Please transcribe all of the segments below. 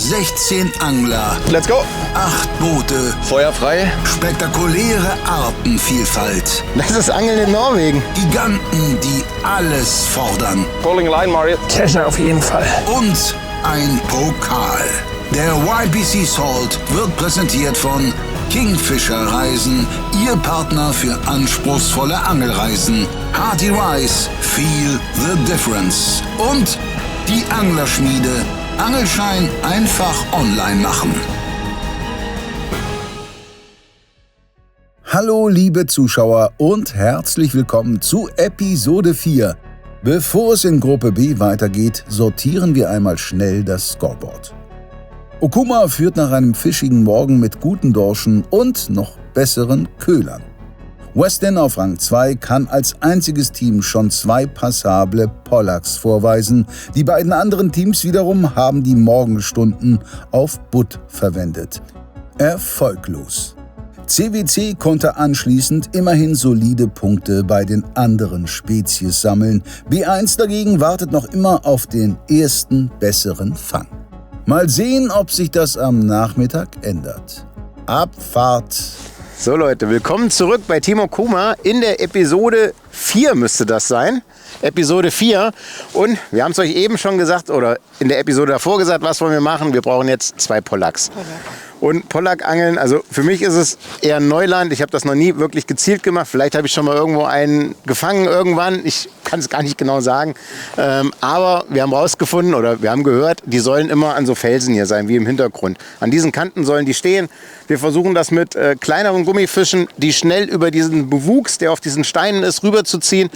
16 Angler. Let's go. 8 Boote. Feuer frei. Spektakuläre Artenvielfalt. Das ist Angeln in Norwegen. Giganten, die alles fordern. Pulling line, Mario. Kescher auf jeden Fall. Und ein Pokal. Der YPC Salt wird präsentiert von Kingfisher Reisen, Ihr Partner für anspruchsvolle Angelreisen. Hearty Rice, feel the difference. Und die Anglerschmiede. Angelschein einfach online machen. Hallo liebe Zuschauer und herzlich willkommen zu Episode 4. Bevor es in Gruppe B weitergeht, sortieren wir einmal schnell das Scoreboard. Okuma führt nach einem fischigen Morgen mit guten Dorschen und noch besseren Köhlern. Westin auf Rang 2 kann als einziges Team schon 2 passable Pollacks vorweisen. Die beiden anderen Teams wiederum haben die Morgenstunden auf Butt verwendet. Erfolglos. CWC konnte anschließend immerhin solide Punkte bei den anderen Spezies sammeln. B1 dagegen wartet noch immer auf den ersten besseren Fang. Mal sehen, ob sich das am Nachmittag ändert. Abfahrt! So Leute, willkommen zurück bei Team Okuma in der Episode 4 müsste das sein. Episode 4 und wir haben es euch eben schon gesagt oder in der Episode davor gesagt, was wollen wir machen? Wir brauchen jetzt 2 Pollacks. Und Pollack-Angeln, also für mich ist es eher Neuland. Ich habe das noch nie wirklich gezielt gemacht. Vielleicht habe ich schon mal irgendwo einen gefangen irgendwann. Ich kann es gar nicht genau sagen. Aber wir haben rausgefunden oder wir haben gehört, die sollen immer an so Felsen hier sein, wie im Hintergrund. An diesen Kanten sollen die stehen. Wir versuchen das mit kleineren Gummifischen, die schnell über diesen Bewuchs, der auf diesen Steinen ist, rüberzuziehen.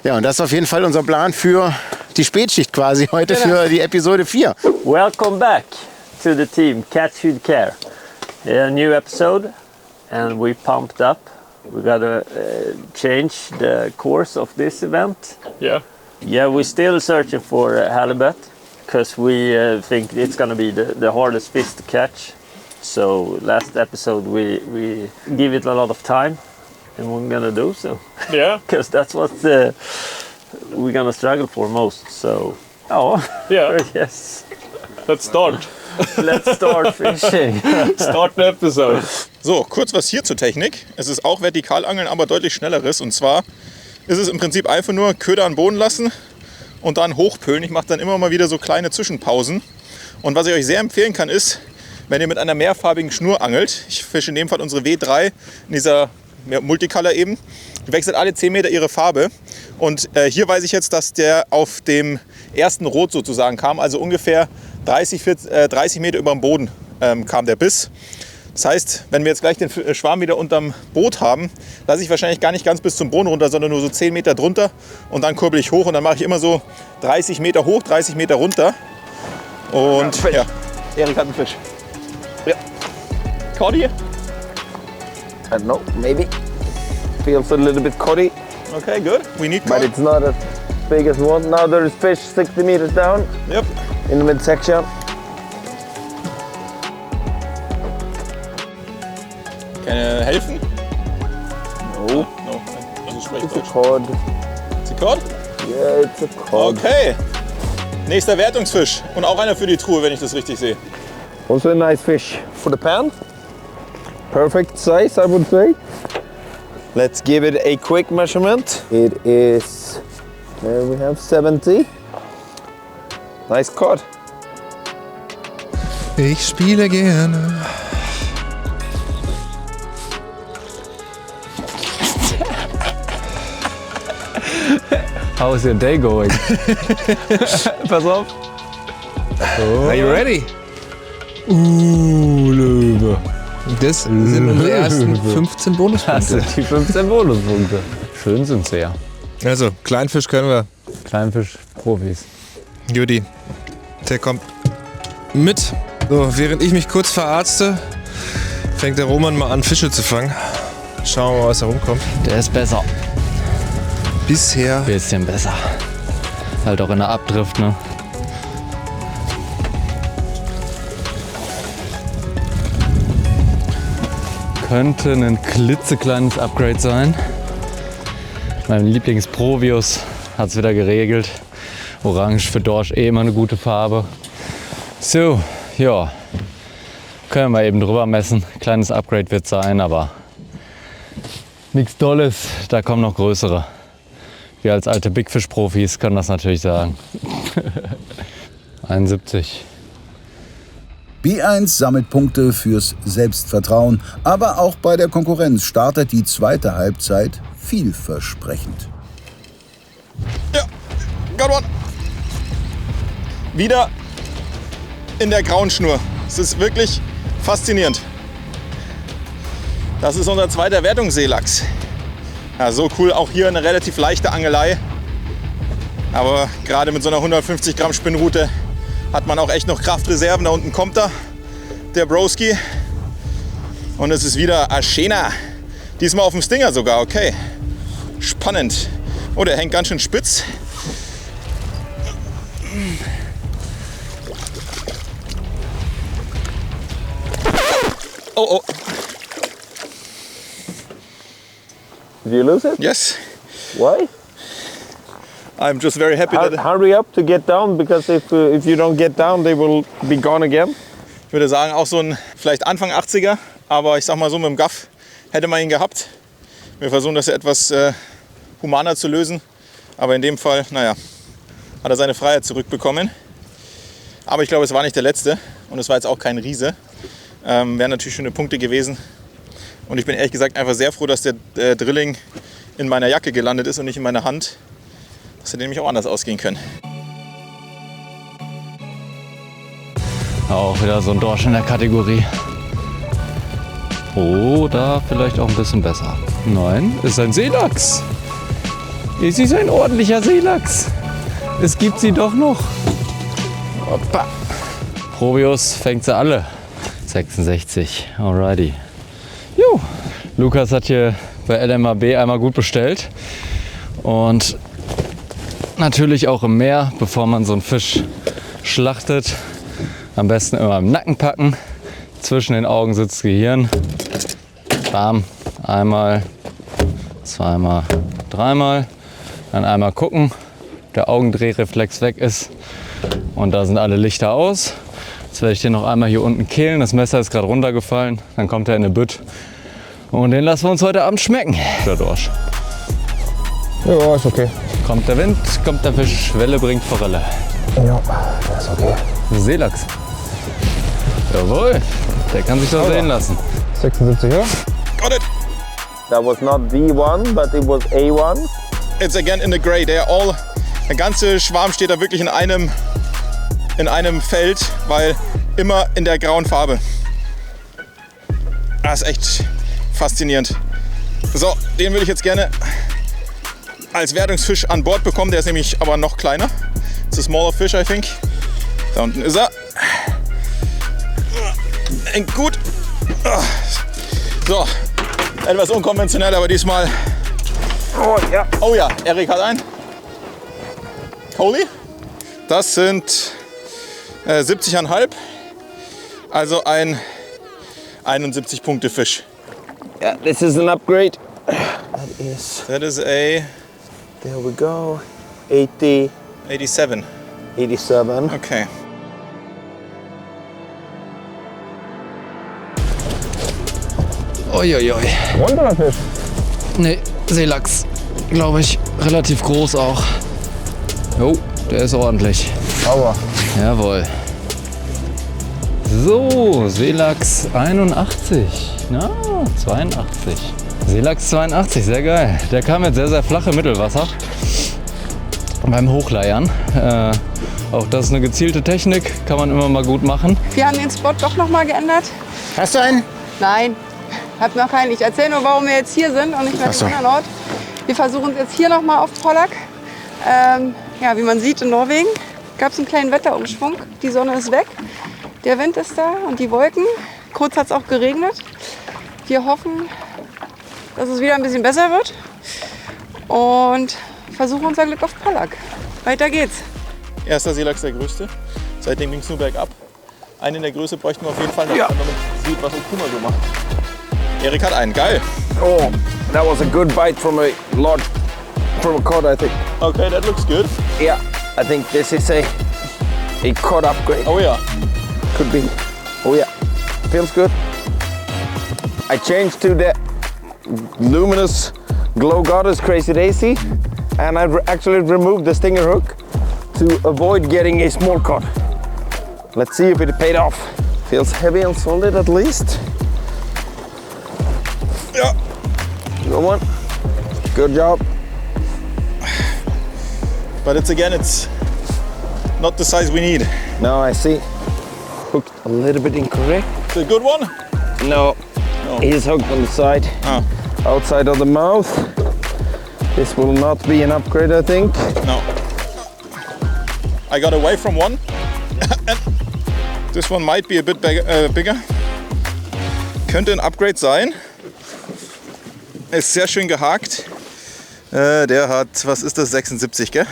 Ja, und das ist auf jeden Fall unser Plan für die Spätschicht quasi heute, für die Episode 4. Welcome back to the team Catch with Care. A new episode and we pumped up. We gotta change the course of this event. Yeah. Yeah, we're still searching for halibut because we think it's gonna be the hardest fish to catch. So last episode we give it a lot of time and we're gonna do so. Yeah. Because that's what we're gonna struggle for most. So, oh, Yeah. yes. Let's start. Let's start fishing. Start the episode. So, kurz was hier zur Technik. Es ist auch Vertikalangeln, aber deutlich schnelleres. Und zwar ist es im Prinzip einfach nur Köder an den Boden lassen und dann hochpölen. Ich mache dann immer mal wieder so kleine Zwischenpausen. Und was ich euch sehr empfehlen kann, ist, wenn ihr mit einer mehrfarbigen Schnur angelt, ich fische in dem Fall unsere W3 in dieser Multicolor eben, die wechselt alle 10 Meter ihre Farbe. Und hier weiß ich jetzt, dass der auf dem ersten Rot sozusagen kam, also ungefähr 30 Meter über dem Boden kam der Biss. Das heißt, wenn wir jetzt gleich den Schwarm wieder unterm Boot haben, lasse ich wahrscheinlich gar nicht ganz bis zum Boden runter, sondern nur so 10 Meter drunter und dann kurbel ich hoch und dann mache ich immer so 30 Meter hoch, 30 Meter runter. Und ja. Erik hat einen Fisch. Ja. Caught you? I don't know, maybe. Feels a little bit coddy, Okay, good. We need but it's not as big as one. Now there is fish 60 meters down Yep. in the midsection. Kann er helfen? No, No. Also spreche it's a Deutsch. cod. Ist die caught? Yeah, it's a cod. Okay. Nächster Wertungsfisch. Und auch einer für die Truhe, wenn ich das richtig sehe. Also a nice fish for the pan. Perfect size, I would say. Let's give it a quick measurement. It is, there we have 70. Nice cod. Ich spiele gerne. How is your day going? Pass auf. Are you ready? Löwe. Das sind unsere ersten 15 Das Bonuspunkte. sind die 15 Bonuspunkte. Schön sind sie ja. Also, Kleinfisch können wir. Kleinfisch-Profis. Judy, der kommt mit. So, während ich mich kurz verarzte, fängt der Roman mal an, Fische zu fangen. Schauen wir mal, was da rumkommt. Der ist besser. Bisher Bisschen besser. Halt auch in der Abdrift, ne? Könnte ein klitzekleines Upgrade sein. Mein Lieblings-Provius hat es wieder geregelt. Orange für Dorsch eh immer eine gute Farbe. So, ja, können wir eben drüber messen. Kleines Upgrade wird sein, aber nichts Dolles. Da kommen noch größere. Wir als alte Big Fish Profis können das natürlich sagen. 71. B1 sammelt Punkte fürs Selbstvertrauen, aber auch bei der Konkurrenz startet die zweite Halbzeit vielversprechend. Ja, got one. Wieder in der grauen Schnur. Es ist wirklich faszinierend. Das ist unser zweiter Wertungsseelachs. Ja, so cool, auch hier eine relativ leichte Angelei. Aber gerade mit so einer 150 Gramm Spinnrute hat man auch echt noch Kraftreserven. Da unten kommt er, der Broski. Und es ist wieder Aschena. Diesmal auf dem Stinger sogar, okay. Spannend. Oh, der hängt ganz schön spitz. Oh, oh. Did you lose it? Yes. Why? I'm just very happy that... Hurry up to get down, because if you don't get down, they will be gone again. Ich würde sagen, auch so ein vielleicht Anfang 80er, aber ich sag mal so, mit dem Gaff hätte man ihn gehabt. Wir versuchen das ja etwas humaner zu lösen, aber in dem Fall, naja, hat er seine Freiheit zurückbekommen. Aber ich glaube, es war nicht der letzte und es war jetzt auch kein Riese. Wären natürlich schöne Punkte gewesen. Und ich bin ehrlich gesagt einfach sehr froh, dass der Drilling in meiner Jacke gelandet ist und nicht in meiner Hand. Das hätte nämlich auch anders ausgehen können. Auch wieder so ein Dorsch in der Kategorie. Oder vielleicht auch ein bisschen besser. Nein, ist ein Seelachs. Es ist ein ordentlicher Seelachs. Es gibt sie doch noch. Hoppa. Probius fängt sie alle. 66, alrighty. Jo, Lukas hat hier bei LMAB einmal gut bestellt. Und natürlich auch im Meer, bevor man so einen Fisch schlachtet. Am besten immer im Nacken packen. Zwischen den Augen sitzt Gehirn. Bam, einmal, zweimal, dreimal. Dann einmal gucken, der Augendrehreflex weg ist. Und da sind alle Lichter aus. Jetzt werde ich den noch einmal hier unten killen. Das Messer ist gerade runtergefallen. Dann kommt er in eine Bütt. Und den lassen wir uns heute Abend schmecken. Der Dorsch. Ja, ist okay. Kommt der Wind, kommt der Fisch. Welle bringt Forelle. Ja, das ist okay. Seelachs. Jawohl, der kann sich doch sehen lassen. 76, ja? Got it! That was not the one, but it was a one. It's again in the gray. Der ganze Schwarm steht da wirklich in einem Feld, weil immer in der grauen Farbe. Das ist echt faszinierend. So, den würde ich jetzt gerne als Wertungsfisch an Bord bekommen. Der ist nämlich aber noch kleiner. It's a smaller fish, I think. Da unten ist er. Hängt gut. So, etwas unkonventionell, aber diesmal. Oh ja. Oh ja, Erik hat einen. Coley. Das sind 70,5. Also ein 71 Punkte Fisch. Yeah, this is an upgrade. That is a There we go. 80, 87. 87. Okay. Uiuiui. Wunderfisch. Nee, Seelachs. Glaube ich, relativ groß auch. Jo, der ist ordentlich. Sauber. Jawohl. So, Seelachs 81. Na, 82. Seelachs 82, sehr geil. Der kam jetzt sehr, sehr flach im Mittelwasser. Beim Hochleiern. Auch das ist eine gezielte Technik, kann man immer mal gut machen. Wir haben den Spot doch noch mal geändert. Hast du einen? Nein, hab noch keinen. Ich erzähle nur, warum wir jetzt hier sind und nicht mehr an einem anderen Ort. Wir versuchen es jetzt hier noch mal auf Pollack. Ja, wie man sieht, in Norwegen gab es einen kleinen Wetterumschwung. Die Sonne ist weg, der Wind ist da und die Wolken. Kurz hat es auch geregnet. Wir hoffen, dass es wieder ein bisschen besser wird und versuchen unser Glück auf Pollack. Weiter geht's. Erster Seelachs, der größte. Seitdem ging es nur bergab. Einen in der Größe bräuchten wir auf jeden Fall, damit man sieht, was Okuma so macht. Erik hat einen, geil. Oh, that was a good bite from a cod, I think. Okay, that looks good. Yeah, I think this is a cod upgrade. Oh ja. could be. Oh yeah, feels good. I changed to the luminous Glow Goddess Crazy Daisy, and I actually removed the stinger hook to avoid getting a small cod. Let's see if it paid off. Feels heavy and solid at least. Yeah, good one. Good job. But it's not the size we need. No, I see. Hooked a little bit incorrect. It's a good one? No, he's hooked on the side, outside of the mouth. This will not be an upgrade, I think. No. I got away from one. This one might be a bit bigger. Könnte ein Upgrade sein. Ist sehr schön gehakt. Der hat, was ist das, 76, gell?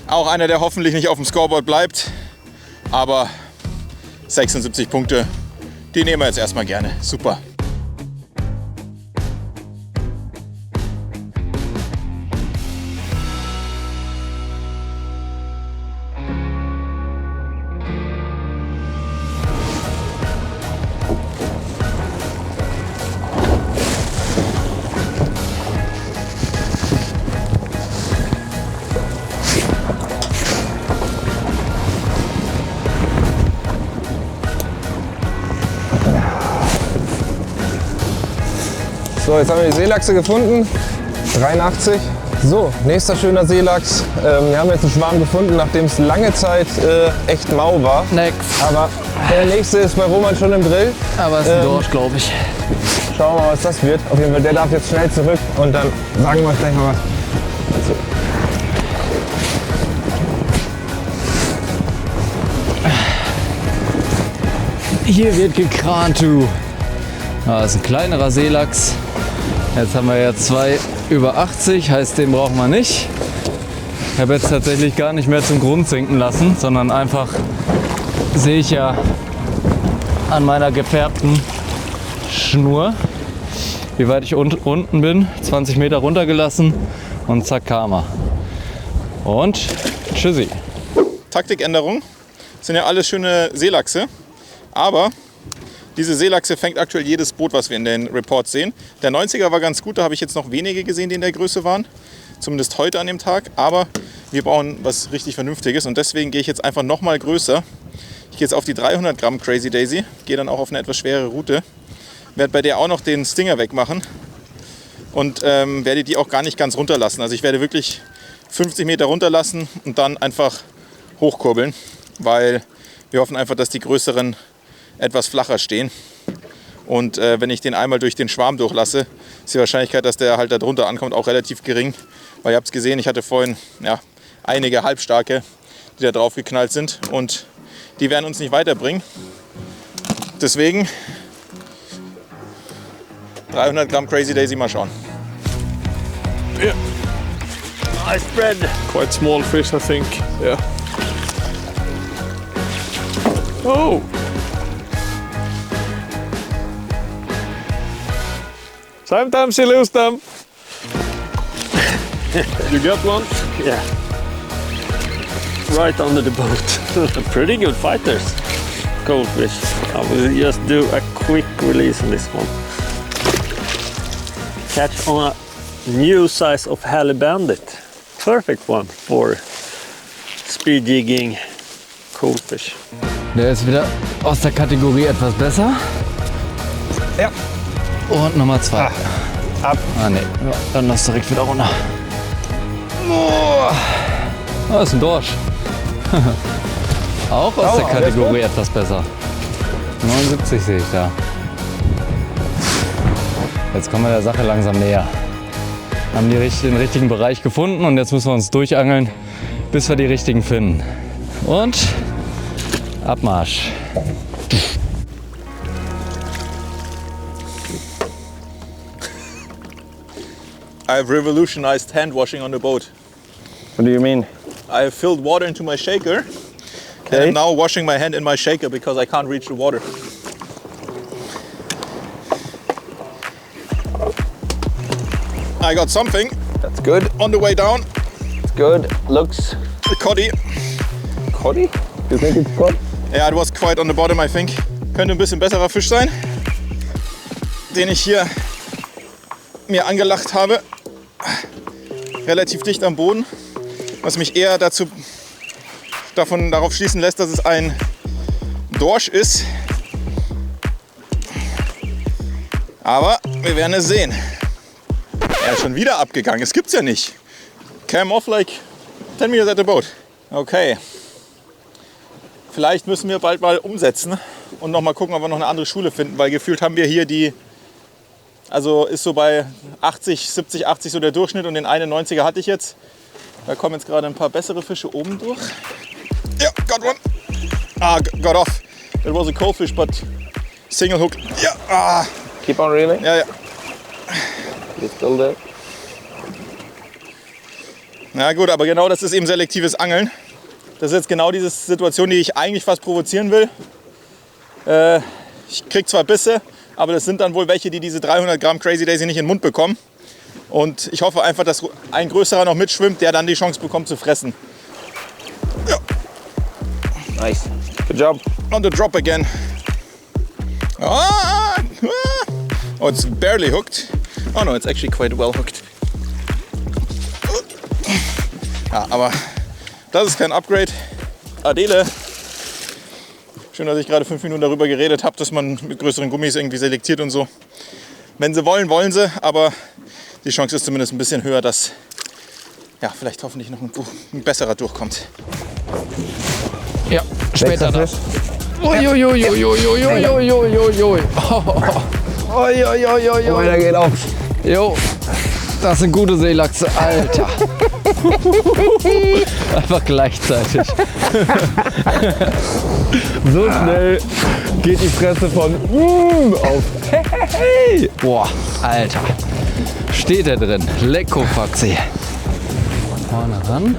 Auch einer, der hoffentlich nicht auf dem Scoreboard bleibt. Aber 76 Punkte, die nehmen wir jetzt erstmal gerne. Super. So, jetzt haben wir die Seelachse gefunden. 83. So, nächster schöner Seelachs. Wir haben jetzt einen Schwarm gefunden, nachdem es lange Zeit echt mau war. Next. Aber der nächste ist bei Roman schon im Grill. Aber es ist ein Dorsch, glaube ich. Schauen wir mal, was das wird. Auf jeden Fall, der darf jetzt schnell zurück und dann sagen wir euch gleich mal was. Also. Hier wird gekrant, du. Das ist ein kleinerer Seelachs. Jetzt haben wir ja 2 über 80, heißt den brauchen wir nicht. Ich habe jetzt tatsächlich gar nicht mehr zum Grund sinken lassen, sondern einfach, sehe ich ja an meiner gefärbten Schnur, wie weit ich unten bin. 20 Meter runtergelassen und zack kam er. Und tschüssi. Taktikänderung. Das sind ja alles schöne Seelachse, aber diese Seelachse fängt aktuell jedes Boot, was wir in den Reports sehen. Der 90er war ganz gut, da habe ich jetzt noch wenige gesehen, die in der Größe waren. Zumindest heute an dem Tag. Aber wir brauchen was richtig Vernünftiges und deswegen gehe ich jetzt einfach noch mal größer. Ich gehe jetzt auf die 300 Gramm Crazy Daisy, gehe dann auch auf eine etwas schwere Route. Werde bei der auch noch den Stinger wegmachen und werde die auch gar nicht ganz runterlassen. Also ich werde wirklich 50 Meter runterlassen und dann einfach hochkurbeln, weil wir hoffen einfach, dass die größeren etwas flacher stehen. Und wenn ich den einmal durch den Schwarm durchlasse, ist die Wahrscheinlichkeit, dass der halt da drunter ankommt, auch relativ gering. Weil ihr habt es gesehen, ich hatte vorhin einige Halbstarke, die da drauf geknallt sind und die werden uns nicht weiterbringen. Deswegen 300 Gramm Crazy Daisy, mal schauen. Yeah. Nice spread. Quite small fish, I think. Yeah. Oh! Sometimes you lose them. You got one? Yeah. Right under the boat. Pretty good fighters. Goldfish. I will just do a quick release on this one. Catch on a new size of Halley Bandit. Perfect one for speed jigging goldfish. Der ist wieder aus der Kategorie etwas besser. Ja. Und Nummer 2. Ab. Ah ne, ja, dann lass direkt wieder runter. Oh, das ist ein Dorsch. Auch aus der Kategorie etwas besser. 79 sehe ich da. Jetzt kommen wir der Sache langsam näher. Haben den richtigen Bereich gefunden und jetzt müssen wir uns durchangeln, bis wir die richtigen finden. Und Abmarsch. I've revolutionized hand washing on the boat. What do you mean? I filled water into my shaker and I'm now washing my hand in my shaker because I can't reach the water. I got something. That's good. On the way down. It's good. Looks a coddy. Coddy? You think it's cod? Yeah, it was quite on the bottom, I think. Könnte ein bisschen besserer Fisch sein, den ich hier mir angelacht habe. Relativ dicht am Boden, was mich eher darauf schließen lässt, dass es ein Dorsch ist. Aber wir werden es sehen. Er ist schon wieder abgegangen, das gibt's ja nicht. Came off like 10 meters at the boat. Okay. Vielleicht müssen wir bald mal umsetzen und noch mal gucken, ob wir noch eine andere Schule finden, weil gefühlt haben wir hier also ist so bei 80, 70, 80 so der Durchschnitt und den 91er hatte ich jetzt. Da kommen jetzt gerade ein paar bessere Fische oben durch. Ja, got one. Got off. It was a cold fish, but single hook. Ja, Keep on reeling. Ja. You're still there. Na gut, aber genau das ist eben selektives Angeln. Das ist jetzt genau diese Situation, die ich eigentlich fast provozieren will. Ich krieg zwar Bisse, aber das sind dann wohl welche, die diese 300 Gramm Crazy Daisy nicht in den Mund bekommen. Und ich hoffe einfach, dass ein größerer noch mitschwimmt, der dann die Chance bekommt zu fressen. Ja. Nice. Good job. On the drop again. Oh, it's barely hooked. Oh no, it's actually quite well hooked. Ja, aber das ist kein Upgrade. Adele. Schön, dass ich gerade 5 Minuten darüber geredet habe, dass man mit größeren Gummis irgendwie selektiert und so. Wenn sie wollen, wollen sie, aber die Chance ist zumindest ein bisschen höher, dass ja, vielleicht hoffentlich noch ein besserer durchkommt. Ja, später das. Uiuiuiuiuiuiuiuiui. Oh, der geht auf. Jo, das sind gute Seelachse, Alter. Einfach gleichzeitig. So schnell geht die Fresse von auf hey. Boah, Alter. Steht er drin. Lecko Faxi. Vorne ran.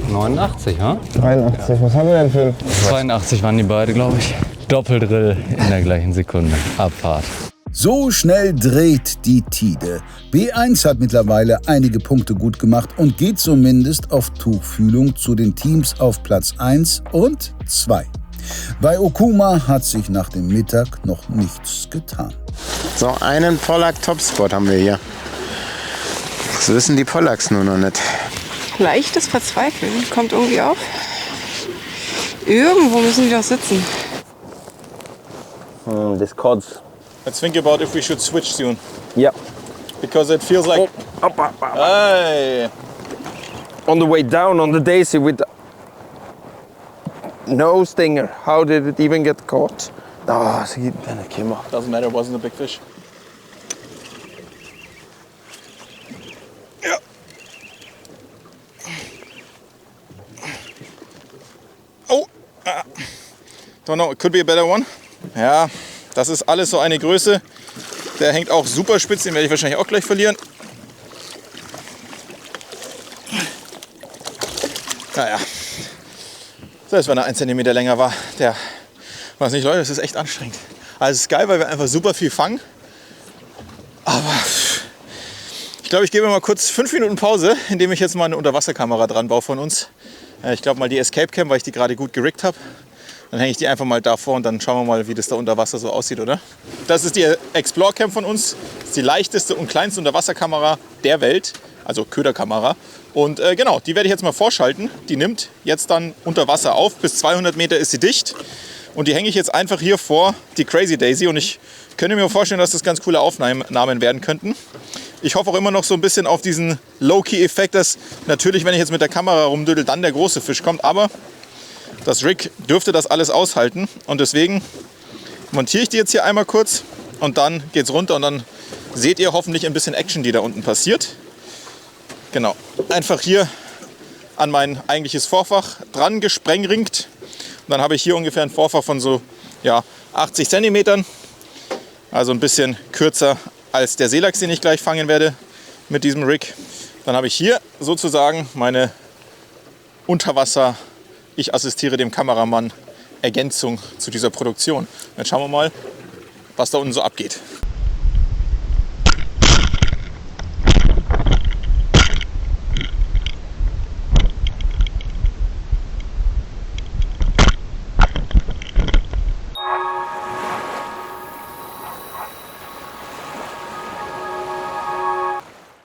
89, ha? 83, was haben wir denn für 82 waren die beide, glaube ich. Doppeldrill in der gleichen Sekunde. Abfahrt. So schnell dreht die Tide. B1 hat mittlerweile einige Punkte gut gemacht und geht zumindest auf Tuchfühlung zu den Teams auf Platz 1 und 2. Bei Okuma hat sich nach dem Mittag noch nichts getan. So einen Pollack-Topspot haben wir hier. Das wissen die Pollacks nur noch nicht. Leichtes Verzweifeln kommt irgendwie auf. Irgendwo müssen die doch sitzen. This cod's. Let's think about if we should switch soon. Yeah. Because it feels like... Up. Hey! On the way down on the Daisy with no stinger. How did it even get caught? Oh, then it came off. Doesn't matter, it wasn't a big fish. Ja. Oh! Don't know, it could be a better one. Ja, das ist alles so eine Größe. Der hängt auch super spitz, den werde ich wahrscheinlich auch gleich verlieren. Naja, selbst wenn er 1 cm länger war, der weiß nicht, Leute, das ist echt anstrengend. Also es ist geil, weil wir einfach super viel fangen. Aber ich glaube, ich gebe mal kurz 5 Minuten Pause, indem ich jetzt mal eine Unterwasserkamera dran baue von uns. Ich glaube mal die Escape Cam, weil ich die gerade gut geriggt habe. Dann hänge ich die einfach mal davor und dann schauen wir mal, wie das da unter Wasser so aussieht, oder? Das ist die Explore Cam von uns. Das ist die leichteste und kleinste Unterwasserkamera der Welt, also Köderkamera. Und genau, die werde ich jetzt mal vorschalten. Die nimmt jetzt dann unter Wasser auf. Bis 200 Meter ist sie dicht. Und die hänge ich jetzt einfach hier vor die Crazy Daisy. Und ich könnte mir vorstellen, dass das ganz coole Aufnahmen werden könnten. Ich hoffe auch immer noch so ein bisschen auf diesen Low-Key-Effekt, dass natürlich, wenn ich jetzt mit der Kamera rumdüdel, dann der große Fisch kommt. Aber das Rig dürfte das alles aushalten und deswegen montiere ich die jetzt hier einmal kurz und dann geht's runter und dann seht ihr hoffentlich ein bisschen Action, die da unten passiert. Genau, einfach hier an mein eigentliches Vorfach dran gesprengringt und dann habe ich hier ungefähr ein Vorfach von so 80 cm, also ein bisschen kürzer als der Seelachs, den ich gleich fangen werde mit diesem Rig. Dann habe ich hier sozusagen meine Unterwasser Ich assistiere dem Kameramann Ergänzung zu dieser Produktion. Jetzt schauen wir mal, was da unten so abgeht.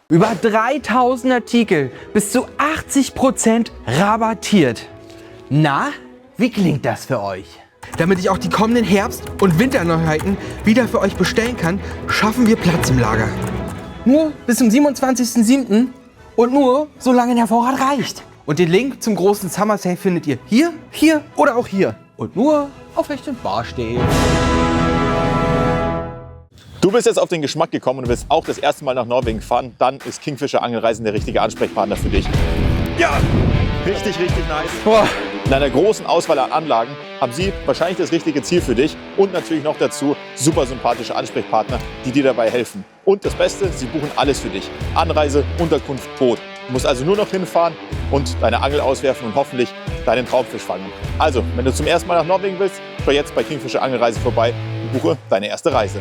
Über 3000 Artikel, bis zu 80% rabattiert. Na, wie klingt das für euch? Damit ich auch die kommenden Herbst- und Winterneuheiten wieder für euch bestellen kann, schaffen wir Platz im Lager. Nur bis zum 27.07. und nur solange der Vorrat reicht. Und den Link zum großen Summer Sale findet ihr hier, hier oder auch hier. Und nur auf echten Barstehen. Du bist jetzt auf den Geschmack gekommen und willst auch das erste Mal nach Norwegen fahren, dann ist Kingfisher Angelreisen der richtige Ansprechpartner für dich. Ja, richtig, richtig nice. Boah. In einer großen Auswahl an Anlagen haben sie wahrscheinlich das richtige Ziel für dich und natürlich noch dazu super sympathische Ansprechpartner, die dir dabei helfen. Und das Beste, sie buchen alles für dich. Anreise, Unterkunft, Boot. Du musst also nur noch hinfahren und deine Angel auswerfen und hoffentlich deinen Traumfisch fangen. Also, wenn du zum ersten Mal nach Norwegen willst, schau jetzt bei Kingfisher Angelreise vorbei und buche deine erste Reise.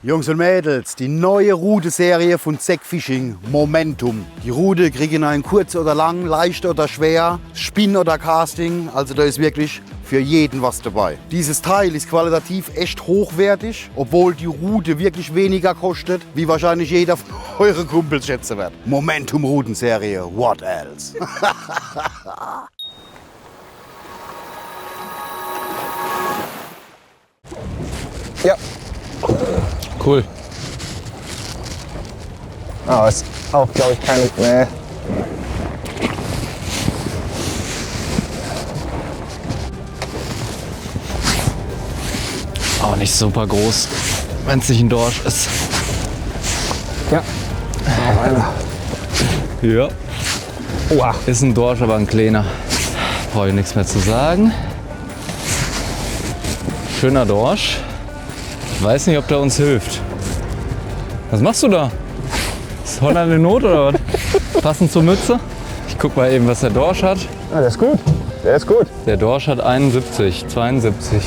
Jungs und Mädels, die neue Rute-Serie von Zack Fishing, Momentum. Die Rute kriegen einen kurz oder lang, leicht oder schwer, Spin oder Casting, also da ist wirklich für jeden was dabei. Dieses Teil ist qualitativ echt hochwertig, obwohl die Rute wirklich weniger kostet, wie wahrscheinlich jeder von euren Kumpels schätzen wird. Momentum Rutenserie, what else? Ja. Cool. Aber ist auch, glaube ich, keine. Nee. Auch nicht super groß, wenn es nicht ein Dorsch ist. Ja. Noch einer. Ja. Oha. Ist ein Dorsch, aber ein kleiner. Brauche ich nichts mehr zu sagen. Schöner Dorsch. Ich weiß nicht, ob der uns hilft. Was machst du da? Ist Holland in Not oder was? Passend zur Mütze? Ich guck mal eben, was der Dorsch hat. Ah, der ist gut. Der ist gut. Der Dorsch hat 71, 72.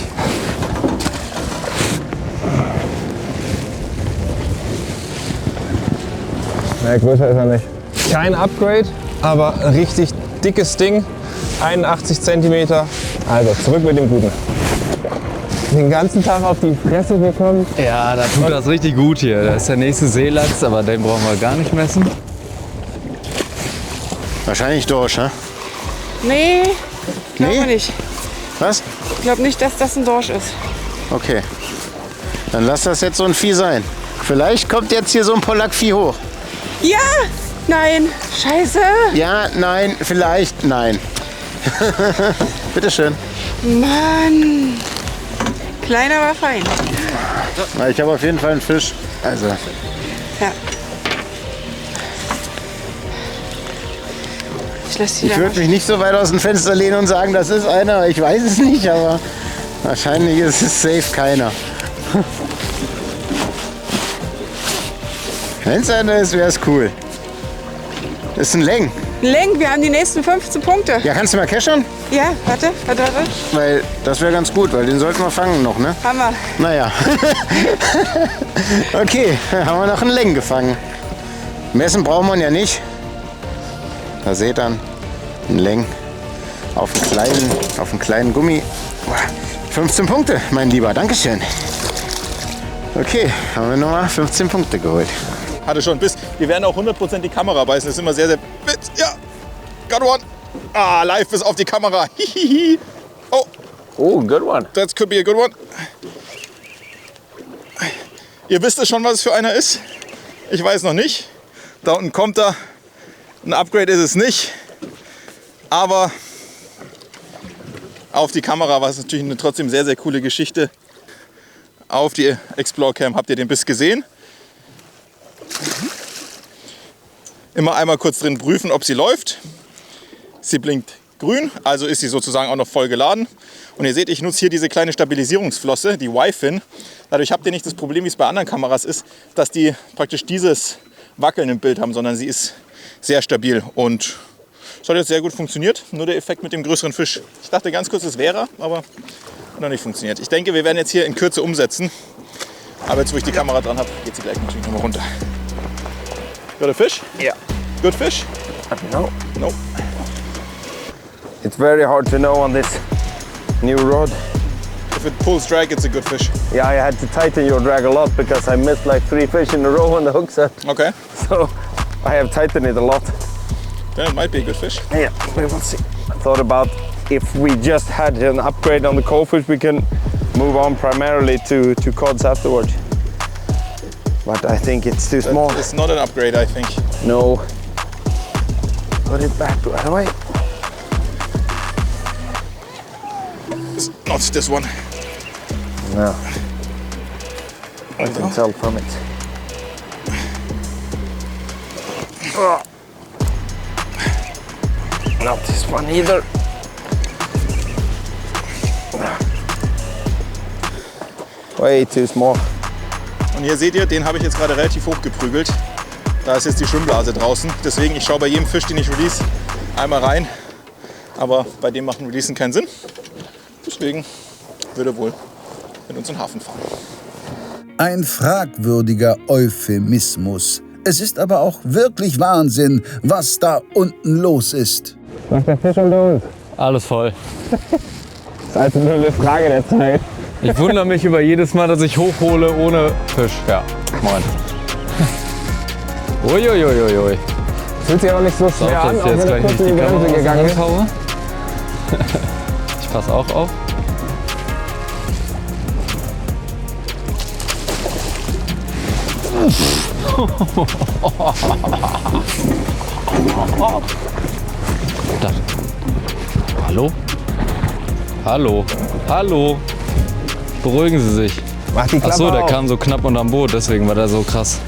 Nee, größer ist er nicht. Kein Upgrade, aber ein richtig dickes Ding. 81 cm. Also zurück mit dem Guten. Den ganzen Tag auf die Fresse bekommen. Ja, da tut das richtig gut hier. Da ist der nächste Seelachs, aber den brauchen wir gar nicht messen. Wahrscheinlich Dorsch, ne? Nee, glaube Nee? nicht. Was? Ich glaube nicht, dass das ein Dorsch ist. Okay. Dann lass das jetzt so ein Vieh sein. Vielleicht kommt jetzt hier so ein Polack-Vieh hoch. Ja! Nein! Scheiße! Ja, nein, vielleicht, nein. Bitteschön. Mann! Kleiner, aber fein. Na, ich habe auf jeden Fall einen Fisch. Also, Ja. Ich lasse die ich da würde mich nicht so weit aus dem Fenster lehnen und sagen, das ist einer. Ich weiß es nicht, aber wahrscheinlich ist es safe keiner. Wenn es einer ist, wäre es cool. Das ist ein Leng. Lenk, wir haben die nächsten 15 Punkte. Ja, kannst du mal cashern? Ja, warte. Weil das wäre ganz gut, weil den sollten wir fangen noch, ne? Haben wir. Naja. Okay, haben wir noch einen Leng gefangen. Messen braucht man ja nicht. Da seht ihr einen Leng auf einen kleinen Gummi. 15 Punkte, mein Lieber, Dankeschön. Okay, haben wir nochmal 15 Punkte geholt. Hatte schon Biss. Wir werden auch 100% die Kamera beißen. Das ist immer sehr, sehr witz. Ja, got one. Ah, live bis auf die Kamera. Hihihi. Oh. Oh, good one. That could be a good one. Ihr wisst es schon, was es für einer ist. Ich weiß noch nicht. Da unten kommt er. Ein Upgrade ist es nicht. Aber auf die Kamera war es natürlich eine trotzdem sehr, sehr coole Geschichte. Auf die Explore Cam habt ihr den Biss gesehen. Immer einmal kurz drin prüfen, ob sie läuft. Sie blinkt grün, also ist sie sozusagen auch noch voll geladen. Und ihr seht, ich nutze hier diese kleine Stabilisierungsflosse, die Y-Fin. Dadurch habt ihr nicht das Problem, wie es bei anderen Kameras ist, dass die praktisch dieses Wackeln im Bild haben, sondern sie ist sehr stabil. Und es hat jetzt sehr gut funktioniert. Nur der Effekt mit dem größeren Fisch. Ich dachte ganz kurz, es wäre, aber hat noch nicht funktioniert. Ich denke, wir werden jetzt hier in Kürze umsetzen. Aber jetzt, wo ich die Kamera dran habe, geht sie gleich natürlich nochmal runter. Got a fish? Yeah. Good fish? No. No. It's very hard to know on this new rod. The if it pulls drag, it's a good fish. Yeah, I had to tighten your drag a lot because I missed like 3 fish in a row on the hook set. Okay. So I have tightened it a lot. Then it might be a good fish. Yeah, we will see. I thought about if we just had an upgrade on the coalfish, we can move on primarily to cods afterwards. But I think it's too small. It's not an upgrade, I think. No. Put it back right away. It's not this one. No. I can tell from it. Oh. Not this one either. Way too small. Und hier seht ihr, den habe ich jetzt gerade relativ hoch geprügelt. Da ist jetzt die Schwimmblase draußen. Deswegen, ich schaue bei jedem Fisch, den ich release, einmal rein. Aber bei dem machen Releasen keinen Sinn. Deswegen würde er wohl mit uns in den Hafen fahren. Ein fragwürdiger Euphemismus. Es ist aber auch wirklich Wahnsinn, was da unten los ist. Macht der Fisch unter uns? Alles voll. Das ist also nur eine Frage der Zeit. Ich wundere mich über jedes Mal, dass ich hochhole ohne Fisch. Ja, moin. Uiuiuiui. Fühlt sich aber nicht so schwer an, auch jetzt wenn er gleich kurz nicht in die die Bremse Kamera gegangen ist. haue. Ich passe auch auf. Da. Hallo? Hallo? Hallo? Beruhigen Sie sich. Mach die Klappe Achso, der auf. kam so knapp unterm Boot, deswegen war der so krass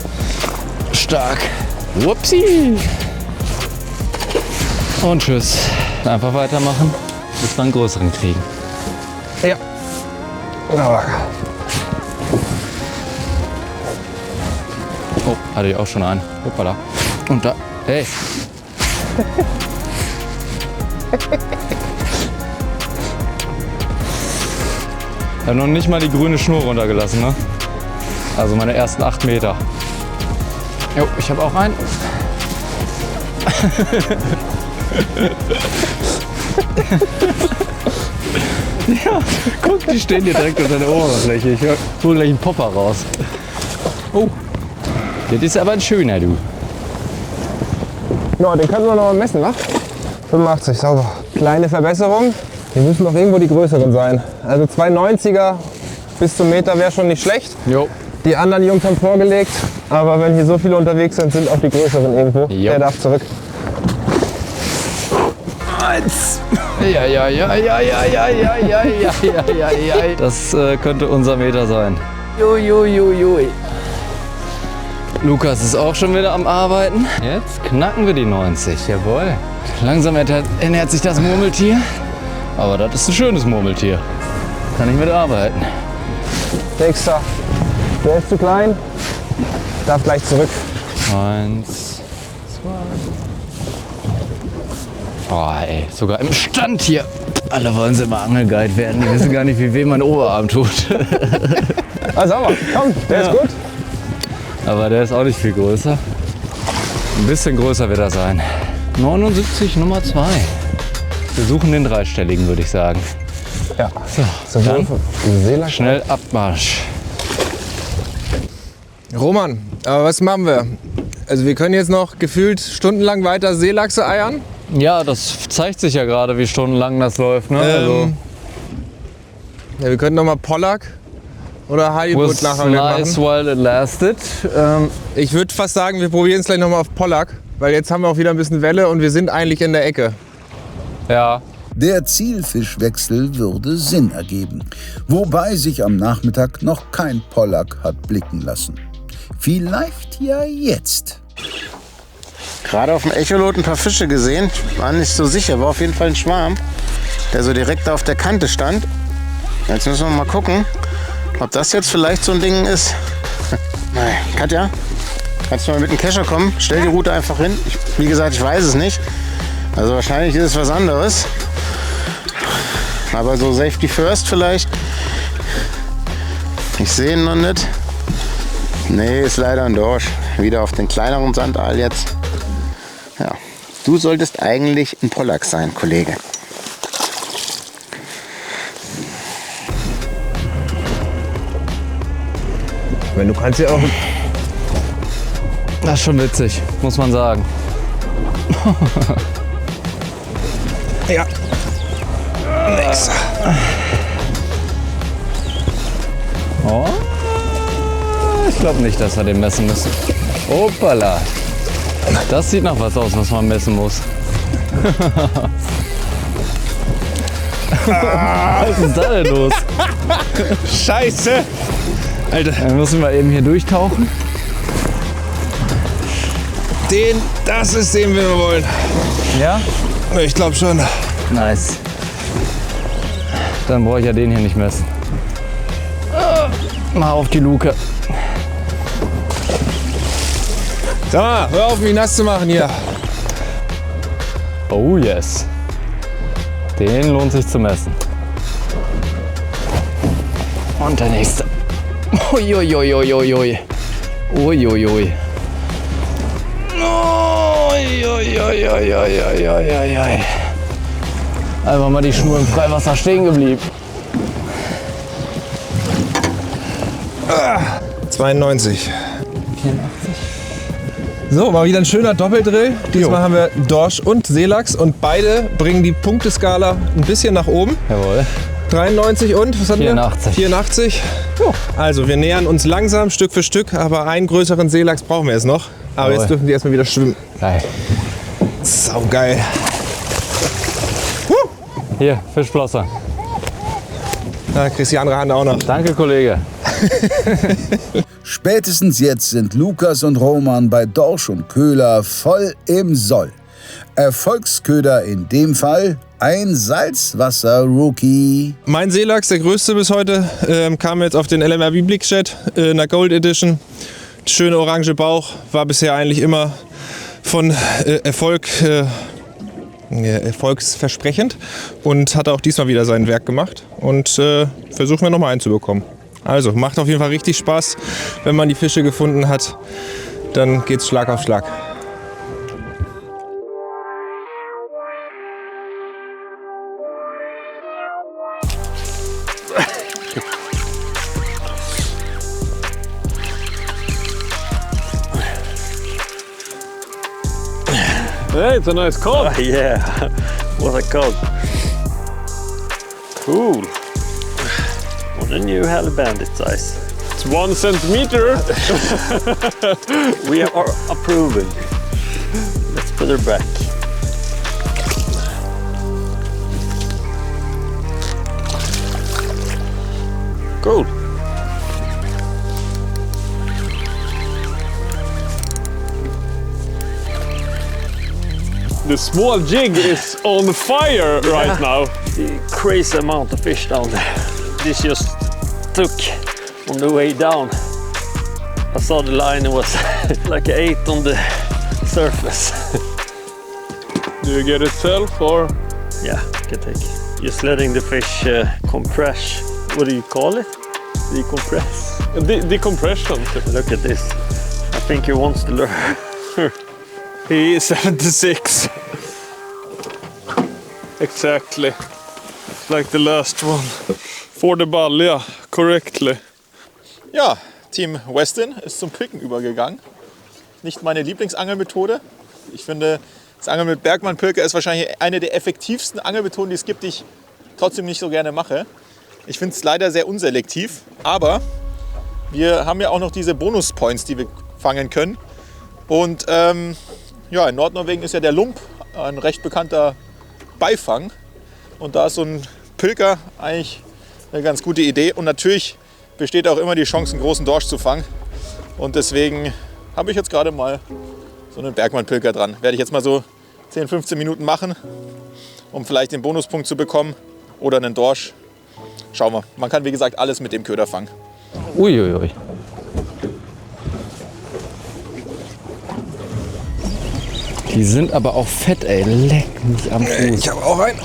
stark. Whoopsie! Und tschüss. Einfach weitermachen, bis wir einen größeren kriegen. Ja. Oh, hatte ich auch schon einen. Hoppala. Und da. Hey. Ich habe noch nicht mal die grüne Schnur runtergelassen, ne? Also meine ersten 8 Meter. Jo, ich habe auch einen. Ja, guck, die stehen hier direkt unter der Oberfläche. Ich hole gleich einen Popper raus. Oh, das ist aber ein schöner, du. Ja, den können wir noch mal messen, wa? 85, sauber. Kleine Verbesserung. Hier müssen noch irgendwo die größeren sein. Also 2,90er bis zum Meter wäre schon nicht schlecht. Jo. Die anderen Jungs haben vorgelegt, aber wenn hier so viele unterwegs sind, sind auch die größeren irgendwo. Jo. Der darf zurück. 1. Ja. Das könnte unser Meter sein. Jui. Lukas ist auch schon wieder am Arbeiten. Jetzt knacken wir die 90. Jawohl. Langsam ernährt sich das Murmeltier. Aber das ist ein schönes Murmeltier. Kann ich mitarbeiten. Nächster. Der ist zu klein. Darf gleich zurück. 1, 2. Oh, ey, sogar im Stand hier. Alle wollen sie mal Angelguide werden. Die wissen gar nicht, wie weh mein Oberarm tut. Also sauber. Komm, der ist gut. Aber der ist auch nicht viel größer. Ein bisschen größer wird er sein. 79, Nummer 2. Wir suchen den dreistelligen, würde ich sagen. Ja. So, dann Seelachs. schnell Abmarsch. Roman, aber was machen wir? Also wir können jetzt noch gefühlt stundenlang weiter Seelachse eiern. Ja, das zeigt sich ja gerade, wie stundenlang das läuft. Ne? Ja, wir könnten noch mal Pollack oder Hollywood Was nachher nice machen. while it lasted. Ich würde fast sagen, wir probieren es gleich noch mal auf Pollack, weil jetzt haben wir auch wieder ein bisschen Welle und wir sind eigentlich in der Ecke. Ja. Der Zielfischwechsel würde Sinn ergeben, wobei sich am Nachmittag noch kein Pollack hat blicken lassen. Vielleicht ja jetzt. Gerade auf dem Echolot ein paar Fische gesehen. War nicht so sicher, war auf jeden Fall ein Schwarm, der so direkt auf der Kante stand. Jetzt müssen wir mal gucken, ob das jetzt vielleicht so ein Ding ist. Nein, Katja, kannst du mal mit dem Kescher kommen? Stell die Route einfach hin. Wie gesagt, ich weiß es nicht. Also wahrscheinlich ist es was anderes. Aber so Safety First vielleicht. Ich sehe ihn noch nicht. Nee, ist leider ein Dorsch. Wieder auf den kleineren Sandaal jetzt. Ja, du solltest eigentlich ein Pollack sein, Kollege. Wenn du kannst ja auch. Das ist schon witzig, muss man sagen. Ja. Nix. Oh. Ich glaube nicht, dass wir den messen müssen. Hoppala. Das sieht nach was aus, was man messen muss. Was ist da denn los? Scheiße! Alter, dann müssen wir eben hier durchtauchen. Das ist den wir wollen. Ja? Ich glaube schon. Nice. Dann brauche ich ja den hier nicht messen. Mal auf die Luke. Sag mal, hör auf, mich nass zu machen hier. Oh yes. Den lohnt sich zu messen. Und der nächste. Uiuiuiuiui. Uiuiui. Uiuiuiuiui. Einfach mal die Schnur im Freiwasser stehen geblieben. 92. 84. So, mal wieder ein schöner Doppeldrill. Diesmal haben wir Dorsch und Seelachs und beide bringen die Punkteskala ein bisschen nach oben. Jawohl. 93 und, was hatten 84. wir? 84. Jo. Also wir nähern uns langsam, Stück für Stück, aber einen größeren Seelachs brauchen wir jetzt noch. Aber Jawohl. jetzt dürfen die erstmal wieder schwimmen. Geil. Saugeil. Hier, Fischflosser. Da kriegst du die andere Hand auch noch. Danke, Kollege. Spätestens jetzt sind Lukas und Roman bei Dorsch und Köhler voll im Soll. Erfolgsköder in dem Fall ein Salzwasser-Rookie. Mein Seelachs, der größte bis heute, kam jetzt auf den LMRW Blickjet in der Gold Edition. Schöne orange Bauch, war bisher eigentlich immer von erfolgsversprechend und hat auch diesmal wieder sein Werk gemacht und versuchen wir nochmal einzubekommen. Also macht auf jeden Fall richtig Spaß, wenn man die Fische gefunden hat, dann geht's Schlag auf Schlag. Hey, it's a nice cod. Oh, yeah, what a cod. Cool. What a new halibut size. It's 1 centimeter. We are approving. Let's put her back. Cool. The small jig is on fire right now. The crazy amount of fish down there. This just took on the way down. I saw the line, it was like an 8 on the surface. Do you get it self or? Yeah, can take. Just letting the fish compress. What do you call it? Decompress. Decompression. Look at this. I think he wants to learn. He is 76. Exactly. Like the last one. For the balja, correctly. Ja, Team Westin ist zum Picken übergegangen. Nicht meine Lieblingsangelmethode. Ich finde, das Angeln mit Bergmann-Pilker ist wahrscheinlich eine der effektivsten Angelmethoden, die es gibt, die ich trotzdem nicht so gerne mache. Ich finde es leider sehr unselektiv, aber wir haben ja auch noch diese Bonus-Points, die wir fangen können. Und ja, in Nordnorwegen ist ja der Lump ein recht bekannter Beifang. Und da ist so ein Pilker eigentlich eine ganz gute Idee. Und natürlich besteht auch immer die Chance, einen großen Dorsch zu fangen. Und deswegen habe ich jetzt gerade mal so einen Bergmann-Pilker dran. Werde ich jetzt mal so 10, 15 Minuten machen, um vielleicht den Bonuspunkt zu bekommen oder einen Dorsch. Schauen wir. Man kann wie gesagt alles mit dem Köder fangen. Uiuiui. Die sind aber auch fett, ey. Leck mich am Fuß. Ich habe auch einen.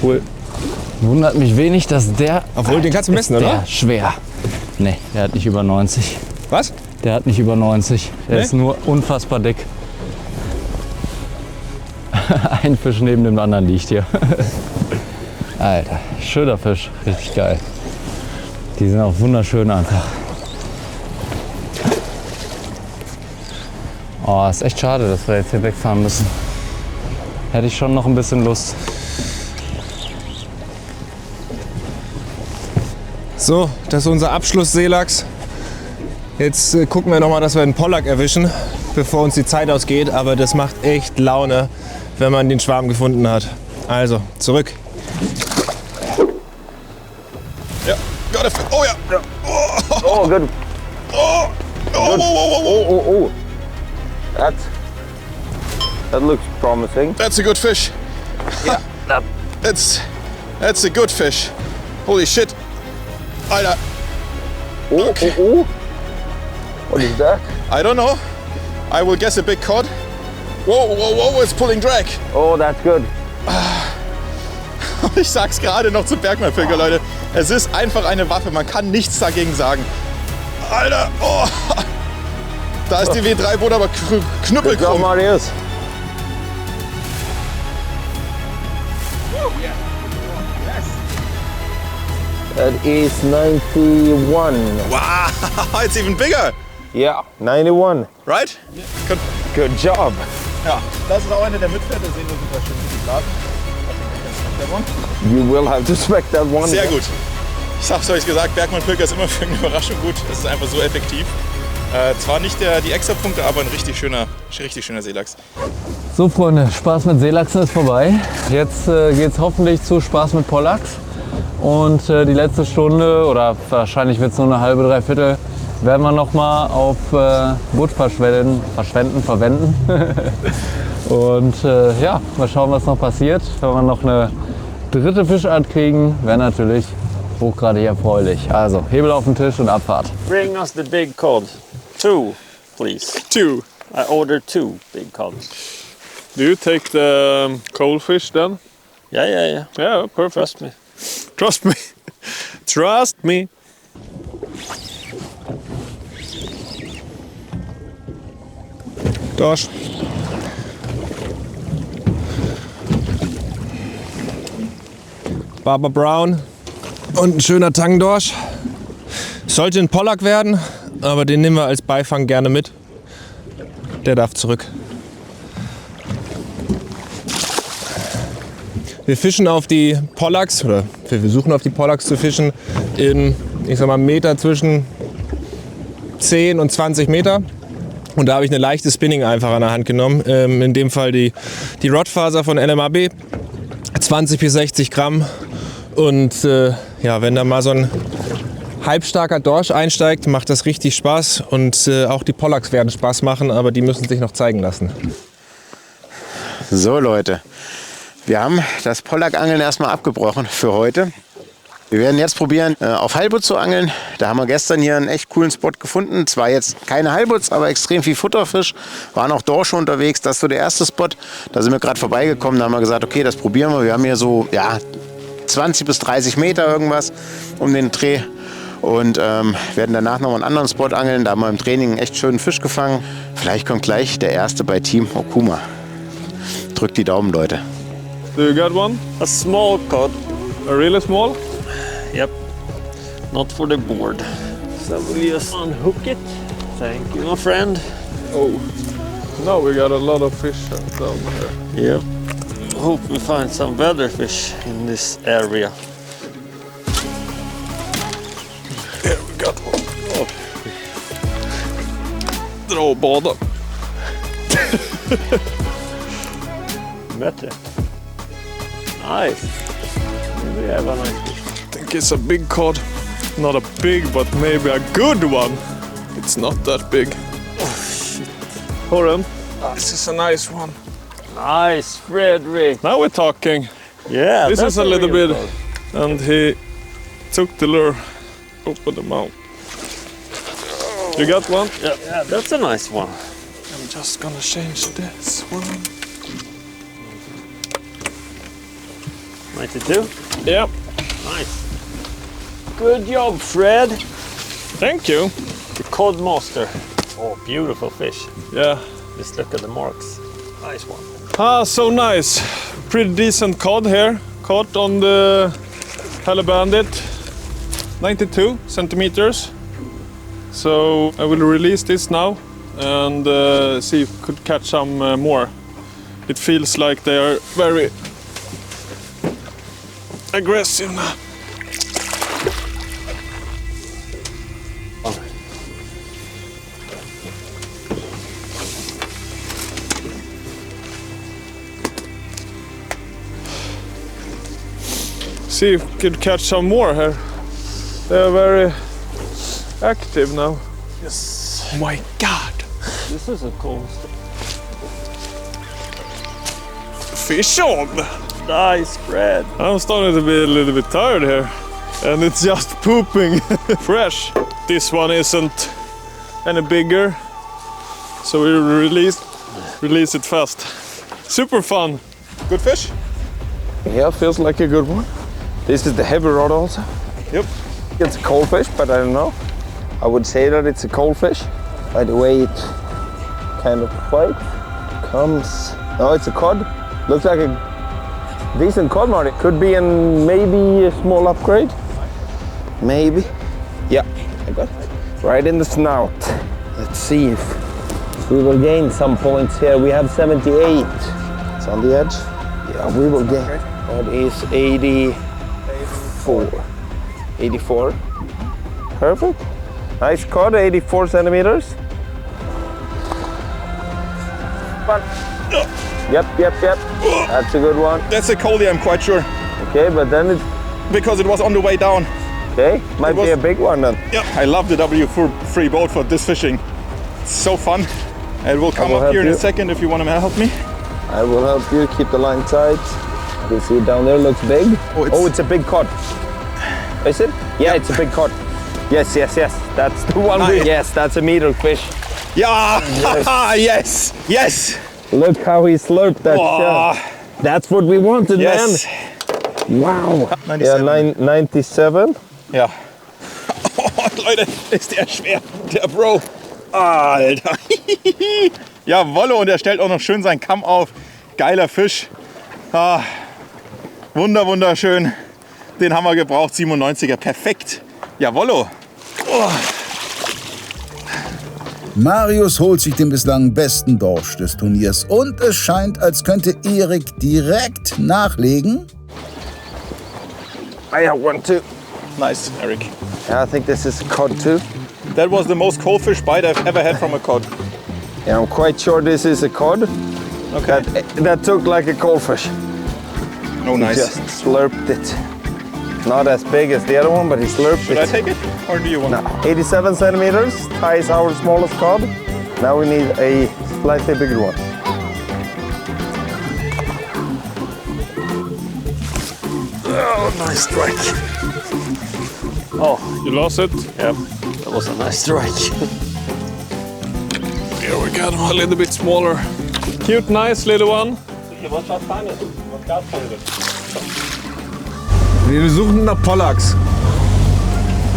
Cool. Wundert mich wenig, dass der... Obwohl, den kannst du messen, oder? Der schwer. Nee, der hat nicht über 90. Was? Der hat nicht über 90. Der ist nur unfassbar dick. Ein Fisch neben dem anderen liegt hier. Alter, schöner Fisch. Richtig geil. Die sind auch wunderschön einfach. Oh, ist echt schade, dass wir jetzt hier wegfahren müssen. Hätte ich schon noch ein bisschen Lust. So, das ist unser Abschluss-Seelachs. Jetzt gucken wir noch mal, dass wir einen Pollack erwischen, bevor uns die Zeit ausgeht. Aber das macht echt Laune, wenn man den Schwarm gefunden hat. Also, zurück. Ja, got it. Oh ja. Oh, good. Oh, oh, oh, Oh. That looks promising. That's a good fish. Yeah. That's a good fish. Holy shit. Alter. Okay. Oh. What is that? I don't know. I will guess a big cod. Whoa, it's pulling drag. Oh, that's good. Ich sag's gerade noch zum Bergmann-Pilger, Leute. Es ist einfach eine Waffe, man kann nichts dagegen sagen. Alter, oh. Da ist die W3-Boot aber knüppelkrumm. Marius. That is 91. Wow, it's even bigger. Yeah, 91. Right? Good job. Ja, das ist auch eine der Mitpferde, sehen wir super schön die Blasen. You will have to smack that one. Sehr gut. Ich hab's euch gesagt, Bergmann-Pilger ist immer für eine Überraschung gut. Das ist einfach so effektiv. Zwar nicht die Extrapunkte, aber ein richtig schöner Seelachs. So Freunde, Spaß mit Seelachsen ist vorbei. Jetzt geht's hoffentlich zu Spaß mit Pollacks. Und die letzte Stunde, oder wahrscheinlich wird es nur eine halbe, dreiviertel, werden wir noch mal auf Butt verwenden. Und ja, mal schauen, was noch passiert. Wenn wir noch eine dritte Fischart kriegen, wäre natürlich hochgradig erfreulich. Also Hebel auf den Tisch und Abfahrt. Bring us the big cod. 2, please. 2. I ordered 2 big cod. Do you take the cold fish then? Yeah. Yeah, perfect. Trust me. Trust me. Trust me. Dorsch. Barber Brown und ein schöner Tangdorsch. Sollte ein Pollack werden, aber den nehmen wir als Beifang gerne mit. Der darf zurück. Wir fischen auf die Pollacks, oder wir versuchen auf die Pollacks zu fischen, in, ich sag mal, Meter zwischen 10 und 20 Meter. Und da habe ich eine leichte Spinning einfach an der Hand genommen. In dem Fall die Rodfaser von LMAB, 20 bis 60 Gramm. Und ja, wenn da mal so ein halbstarker Dorsch einsteigt, macht das richtig Spaß. Und auch die Pollacks werden Spaß machen, aber die müssen sich noch zeigen lassen. So Leute, wir haben das Pollack-Angeln erstmal abgebrochen für heute. Wir werden jetzt probieren, auf Heilbutt zu angeln. Da haben wir gestern hier einen echt coolen Spot gefunden. Zwar jetzt keine Heilbutts, aber extrem viel Futterfisch. Waren auch Dorsche unterwegs. Das ist so der erste Spot. Da sind wir gerade vorbeigekommen. Da haben wir gesagt, okay, das probieren wir. Wir haben hier so 20 bis 30 Meter irgendwas um den Dreh. Und werden danach noch einen anderen Spot angeln. Da haben wir im Training einen echt schönen Fisch gefangen. Vielleicht kommt gleich der erste bei Team Okuma. Drückt die Daumen, Leute. Do you got one? A small cod. A really small? Yep. Not for the board. So we'll just unhook it. Thank you, my friend. Oh. Now we got a lot of fish down here. Yep. Hope we find some better fish in this area. Here we got one. Oh. Dra båda. Better. Nice. We have a nice fish. I think it's a big cod. Not a big, but maybe a good one. It's not that big. Oh shit. Horan, this is a nice one. Nice, Frederick. Now we're talking. Yeah, This that's is a little real bit, cod. and he took the lure, opened the mouth. You got one? Yeah, that's a nice one. I'm just gonna change this one. 92? Yep. Nice. Good job, Fred. Thank you. The cod master. Oh, beautiful fish. Yeah. Just look at the marks. Nice one. Ah, so nice. Pretty decent cod here. Caught on the Halibandit. 92 centimeters. So I will release this now and see if we could catch some more. It feels like they are very aggressive now. See if we could catch some more here. They are very active now. Yes. Oh my god! This is a cool Fish on! nice spread. I'm starting to be a little bit tired here. And it's just pooping fresh. This one isn't any bigger. So we release it fast. Super fun. Good fish? Yeah, feels like a good one. This is the heavy rod also. Yep. It's a cold fish, but I don't know. I would say that it's a cold fish. By the way, it kind of quite comes. No, it's a cod. Looks like a decent cod, Marty. Could be maybe a small upgrade. Maybe. Yeah, I got it. Right in the snout. Let's see if we will gain some points here. We have 78. It's on the edge. Yeah, we will gain. That is 84. 84. Perfect. Nice cod, 84 centimeters. Yep. That's a good one. That's a collie, I'm quite sure. Okay, but then it's... Because it was on the way down. Okay, might be a big one then. Yeah, I love the W free boat for this fishing. It's so fun. It will come up here in a second if you want to help me. I will help you. Keep the line tight. You see it down there, looks big. Oh, it's a big cod. Is it? Yeah, it's a big cod. Yes. That's the one. Yes, that's a meter fish. Yeah! Yes! Look how he slurped that shell. That's what we wanted, man. Wow. 97. Yeah, 97. Ja. Oh, Leute, ist der schwer. Der Bro. Alter. Jawolle, und er stellt auch noch schön seinen Kamm auf. Geiler Fisch. Wunderschön. Den haben wir gebraucht. 97er. Perfekt. Jawollo. Marius holt sich den bislang besten Dorsch des Turniers und es scheint, als könnte Erik direkt nachlegen. I have one too. Nice, Eric. Yeah, I think this is a cod too. That was the most cold fish bite I've ever had from a cod. Yeah, I'm quite sure this is a cod. Okay. That took like a cold fish. Oh, nice. He just slurped it. Not as big as the other one, but he slurped Should it. I take it? Or do you want No. 87 centimeters. Thai is our smallest cod. Now we need a slightly bigger one. Oh, nice strike. Oh, you lost it? Yep, that was a nice strike. Here we got him a little bit smaller. Cute, nice little one. Wir suchen nach Pollacks.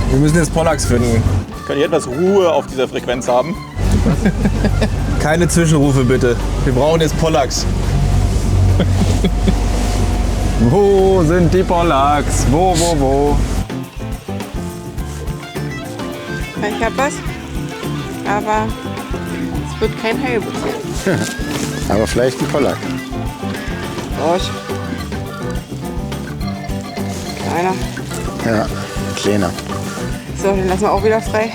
Wir müssen jetzt Pollacks finden. Kann ich etwas Ruhe auf dieser Frequenz haben? Keine Zwischenrufe bitte. Wir brauchen jetzt Pollacks. Wo sind die Pollacks? Wo? Ich hab was, aber es wird kein Heilbuch. Aber vielleicht ein Pollack. Dorsch. Kleiner. Ja, kleiner. So, den lassen wir auch wieder frei.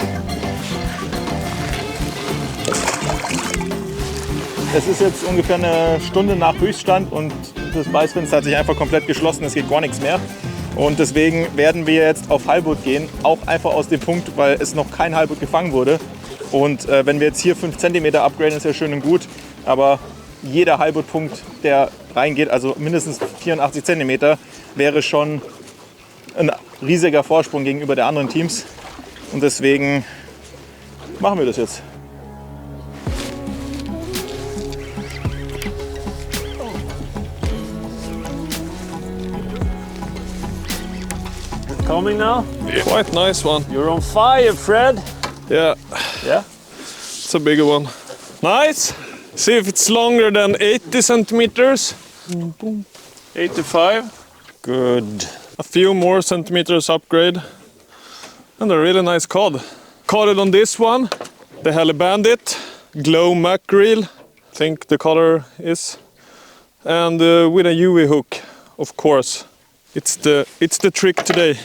Es ist jetzt ungefähr eine Stunde nach Höchststand und das Beißfenster hat sich einfach komplett geschlossen, es geht gar nichts mehr. Und deswegen werden wir jetzt auf Heilbutt gehen, auch einfach aus dem Punkt, weil es noch kein Heilbutt gefangen wurde. Und wenn wir jetzt hier 5 cm upgraden, ist ja schön und gut, aber jeder Heilbuttpunkt, der reingeht, also mindestens 84 cm, wäre schon ein riesiger Vorsprung gegenüber der anderen Teams. Und deswegen machen wir das jetzt. Coming now? Quite nice one. You're on fire, Fred. Yeah, Yeah? it's a bigger one. Nice. See if it's longer than 80 centimeters. 85. Good. A few more centimeters upgrade. And a really nice cod. Caught it on this one, the Heli Bandit. glow mackerel, I think the color is, and with a UV hook, of course. It's the trick today.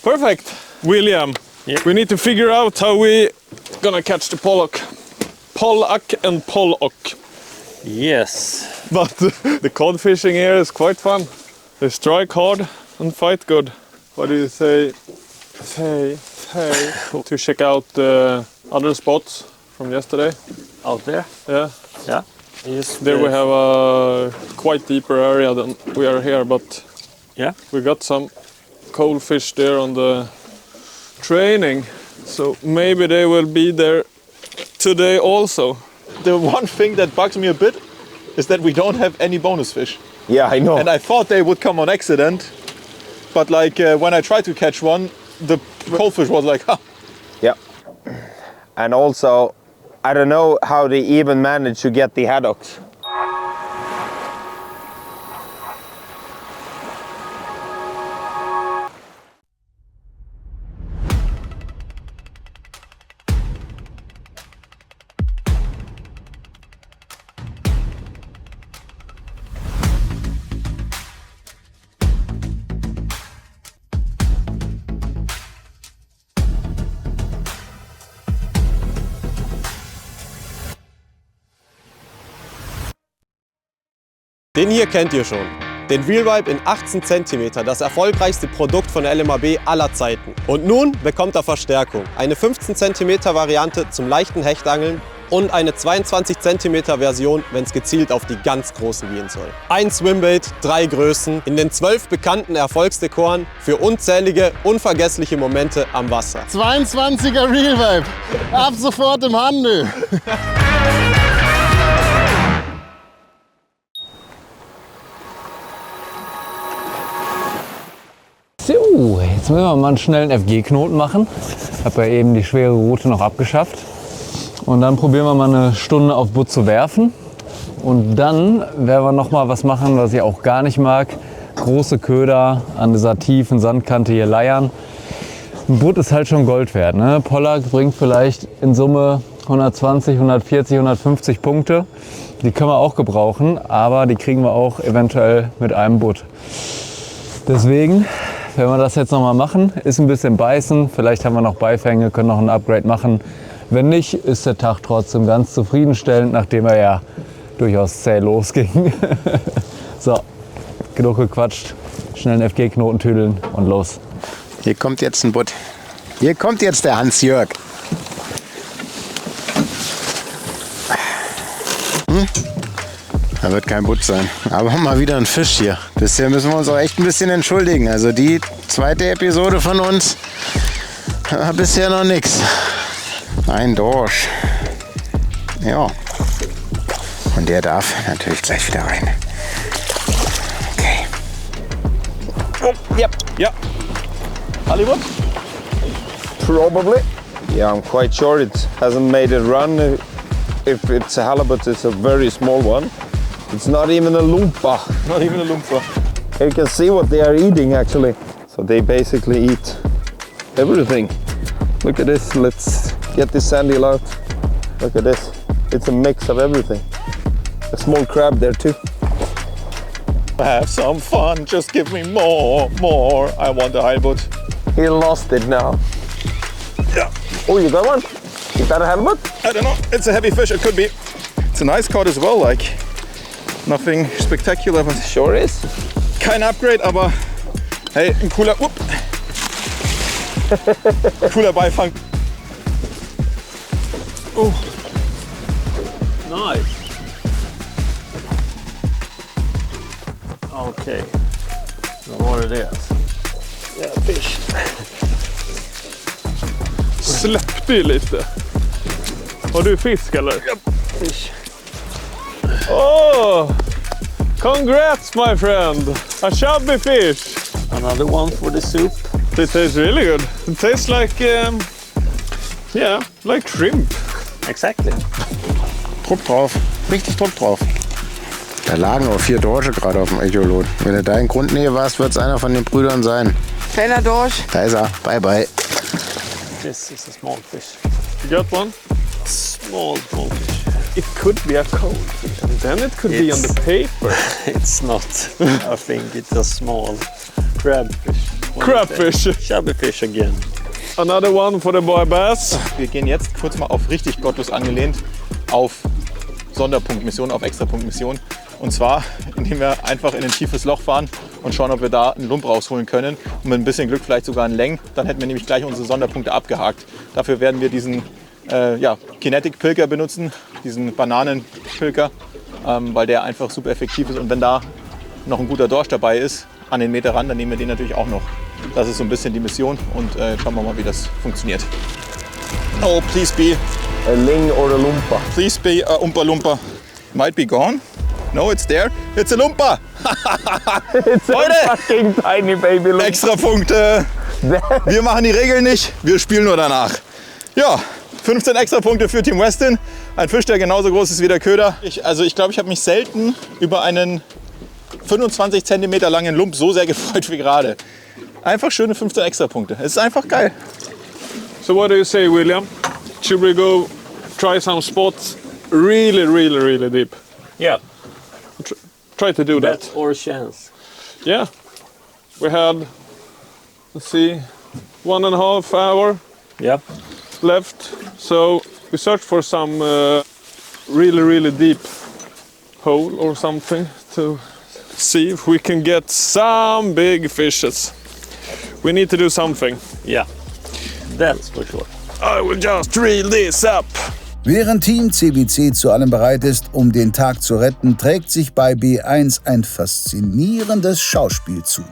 Perfect, William. Yeah. We need to figure out how we gonna catch the pollock. Pollack and pollock. Yes. But the cod fishing here is quite fun. They strike hard and fight good. What do you say? To check out the other spots from yesterday. Out there? Yeah. Yeah. Yes. There we have a quite deeper area than we are here, but yeah, we got some cold fish there on the training. So maybe they will be there today also. The one thing that bugs me a bit is that we don't have any bonus fish. Yeah, I know. And I thought they would come on accident, but like when I tried to catch one, the coldfish was like, ha. Yeah. And also, I don't know how they even managed to get the haddocks. Den hier kennt ihr schon. Den Reel Vibe in 18 cm, das erfolgreichste Produkt von LMAB aller Zeiten. Und nun bekommt er Verstärkung. Eine 15 cm Variante zum leichten Hechtangeln und eine 22 cm Version, wenn es gezielt auf die ganz großen gehen soll. Ein Swimbait, 3 Größen, in den 12 bekannten Erfolgsdekoren für unzählige, unvergessliche Momente am Wasser. 22er Reel Vibe, ab sofort im Handel. So, jetzt müssen wir mal einen schnellen FG-Knoten machen. Ich habe ja eben die schwere Route noch abgeschafft. Und dann probieren wir mal eine Stunde auf Butt zu werfen. Und dann werden wir noch mal was machen, was ich auch gar nicht mag. Große Köder an dieser tiefen Sandkante hier leiern. Ein Butt ist halt schon Gold wert. Ne? Pollack bringt vielleicht in Summe 120, 140, 150 Punkte. Die können wir auch gebrauchen, aber die kriegen wir auch eventuell mit einem Butt. Deswegen werden wir das jetzt noch mal machen, ist ein bisschen beißen, vielleicht haben wir noch Beifänge, können noch ein Upgrade machen. Wenn nicht, ist der Tag trotzdem ganz zufriedenstellend, nachdem er ja durchaus zäh losging. So, genug gequatscht, schnell einen FG-Knoten tüdeln und los. Hier kommt jetzt ein Butt. Hier kommt jetzt der Hans-Jörg. Da wird kein Butt sein. Aber mal wieder ein Fisch hier. Bisher müssen wir uns auch echt ein bisschen entschuldigen. Also die zweite Episode von uns war bisher noch nichts. Ein Dorsch. Ja. Und der darf natürlich gleich wieder rein. Okay. Oh, yep. Yeah. Hollywood? Probably. Yeah, I'm quite sure it hasn't made it run. If it's a halibut, it's a very small one. It's not even a lumpa. Not even a lumpa. You can see what they are eating actually. So they basically eat everything. Look at this. Let's get this sandy out. Look at this. It's a mix of everything. A small crab there too. Have some fun. Just give me more. I want a halibut. He lost it now. Yeah. Oh, you got one? Is that a halibut? I don't know. It's a heavy fish. It could be. It's a nice cod as well. Like nothing spectacular, but sure is. Kein Upgrade, aber hey, ein cooler. Cooler Beifang. Oh. Nice. Okej. Då var det. Ja, fish. Släppte ju lite. Har du fisk eller? Ja, fish. Oh! Congrats my friend! A chubby fish! Another one for the soup. It tastes really good. It tastes like, yeah, like shrimp. Exactly. Druck drauf. Richtig Druck drauf. Da lagen auch 4 Dorsche gerade auf dem Echolot. Wenn du da in Grundnähe warst, wird es einer von den Brüdern sein. Kleiner Dorsch. Da ist er. Bye, bye. This is a small fish. You got one? Small fish. It could be a cold fish, and then it could be on the paper. It's not. I think it's a small crabfish. Crabfish. Chubby fish again. Another one for the boy bass. Wir gehen jetzt kurz mal auf richtig gottlos angelehnt auf Sonderpunktmission, auf Extrapunktmission. Und zwar, indem wir einfach in ein tiefes Loch fahren und schauen, ob wir da einen Lump rausholen können. Und mit ein bisschen Glück vielleicht sogar einen Leng. Dann hätten wir nämlich gleich unsere Sonderpunkte abgehakt. Dafür werden wir diesen Kinetic Pilker benutzen, diesen Bananenpilker, weil der einfach super effektiv ist. Und wenn da noch ein guter Dorsch dabei ist, an den Meter ran, dann nehmen wir den natürlich auch noch. Das ist so ein bisschen die Mission und schauen wir mal, wie das funktioniert. Oh, please be A ling or a lumpa. Please be a Umpa Lumpa. Might be gone. No, it's there. It's a Lumpa. It's a fucking tiny baby lumpa. Extra Punkte. Wir machen die Regeln nicht, wir spielen nur danach. Ja, 15 extra Punkte für Team Westin. Ein Fisch, der genauso groß ist wie der Köder. Ich glaube, ich habe mich selten über einen 25 cm langen Lump so sehr gefreut wie gerade. Einfach schöne 15 extra Punkte. Es ist einfach geil. So what do you say, William? Should we go try some spots really deep? Yeah. Try to do that. Bet or chance. Yeah. We had, let's see, 1.5 hour Yeah. left. So we searched for some really deep hole or something to see if we can get some big fishes. We need to do something. Yeah. That's for sure. I will just reel this up. Während Team CBC zu allem bereit ist, um den Tag zu retten, trägt sich bei B1 ein faszinierendes Schauspiel zu.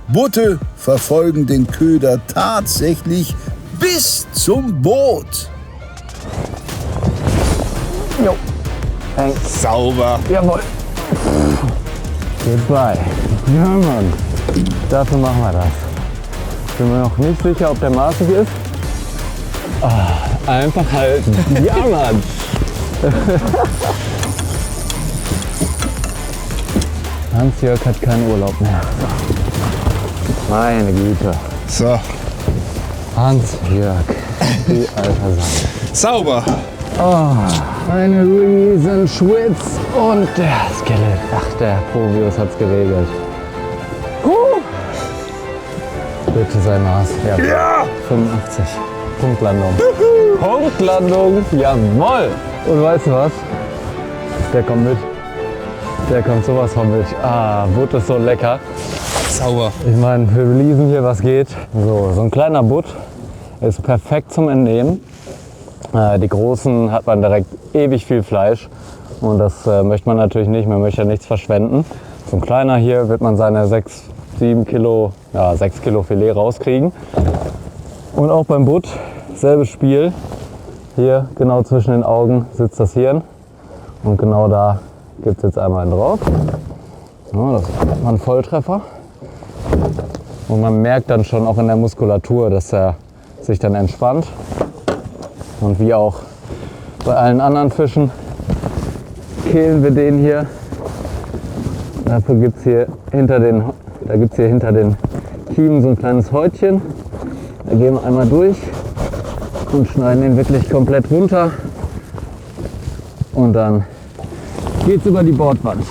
Boote verfolgen den Köder tatsächlich bis zum Boot. Jo. Thanks. Sauber. Jawohl. Goodbye. Ja, Mann. Dafür machen wir das. Bin mir noch nicht sicher, ob der maßig ist. Einfach halten. Ja, Mann. Hans-Jörg hat keinen Urlaub mehr. Meine Güte. So. Hans-Jörg. Die alter Sache. Sauber. Oh, eine riesen Schwitz und der Skelett. Ach, der Provius hat's geregelt. Bitte sein Maß. Ja. 85. Punktlandung. Punktlandung. Jawohl. Und weißt du was? Der kommt mit. Der kommt sowas von mit. Butt ist so lecker. Sauber. Ich meine, wir releasen hier, was geht. So ein kleiner Butt ist perfekt zum Entnehmen. Die großen hat man direkt ewig viel Fleisch. Und das möchte man natürlich nicht. Man möchte ja nichts verschwenden. So ein kleiner hier wird man seine 6 Kilo Filet rauskriegen. Und auch beim Butt, selbes Spiel. Hier genau zwischen den Augen sitzt das Hirn. Und genau da gibt es jetzt einmal einen drauf. Ja, das ist mal ein Volltreffer. Und man merkt dann schon auch in der Muskulatur, dass er sich dann entspannt. Und wie auch bei allen anderen Fischen killen wir den hier. Dafür gibt es hier hinter den Kiemen so ein kleines Häutchen. Da gehen wir einmal durch und schneiden den wirklich komplett runter. Und dann geht es über die Bordwand.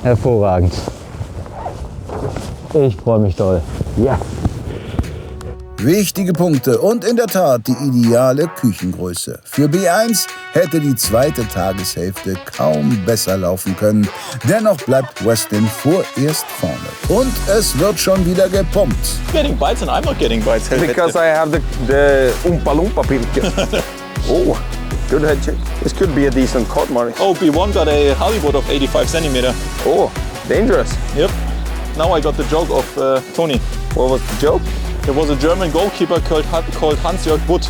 Hervorragend. Ich freue mich doll. Ja. Wichtige Punkte und in der Tat die ideale Küchengröße. Für B1 hätte die zweite Tageshälfte kaum besser laufen können. Dennoch bleibt Westin vorerst vorne. Und es wird schon wieder gepumpt. Getting bites and I'm not getting bites. Because I have the Umpa Lumpa pilker. Oh, good head check. This could be a decent cod, Mark. Oh, B1 got a Hollywood of 85 centimeter. Oh, dangerous. Yep. Now I got the joke of Tony. What was the joke? There was a German goalkeeper called Hans-Jörg Butt.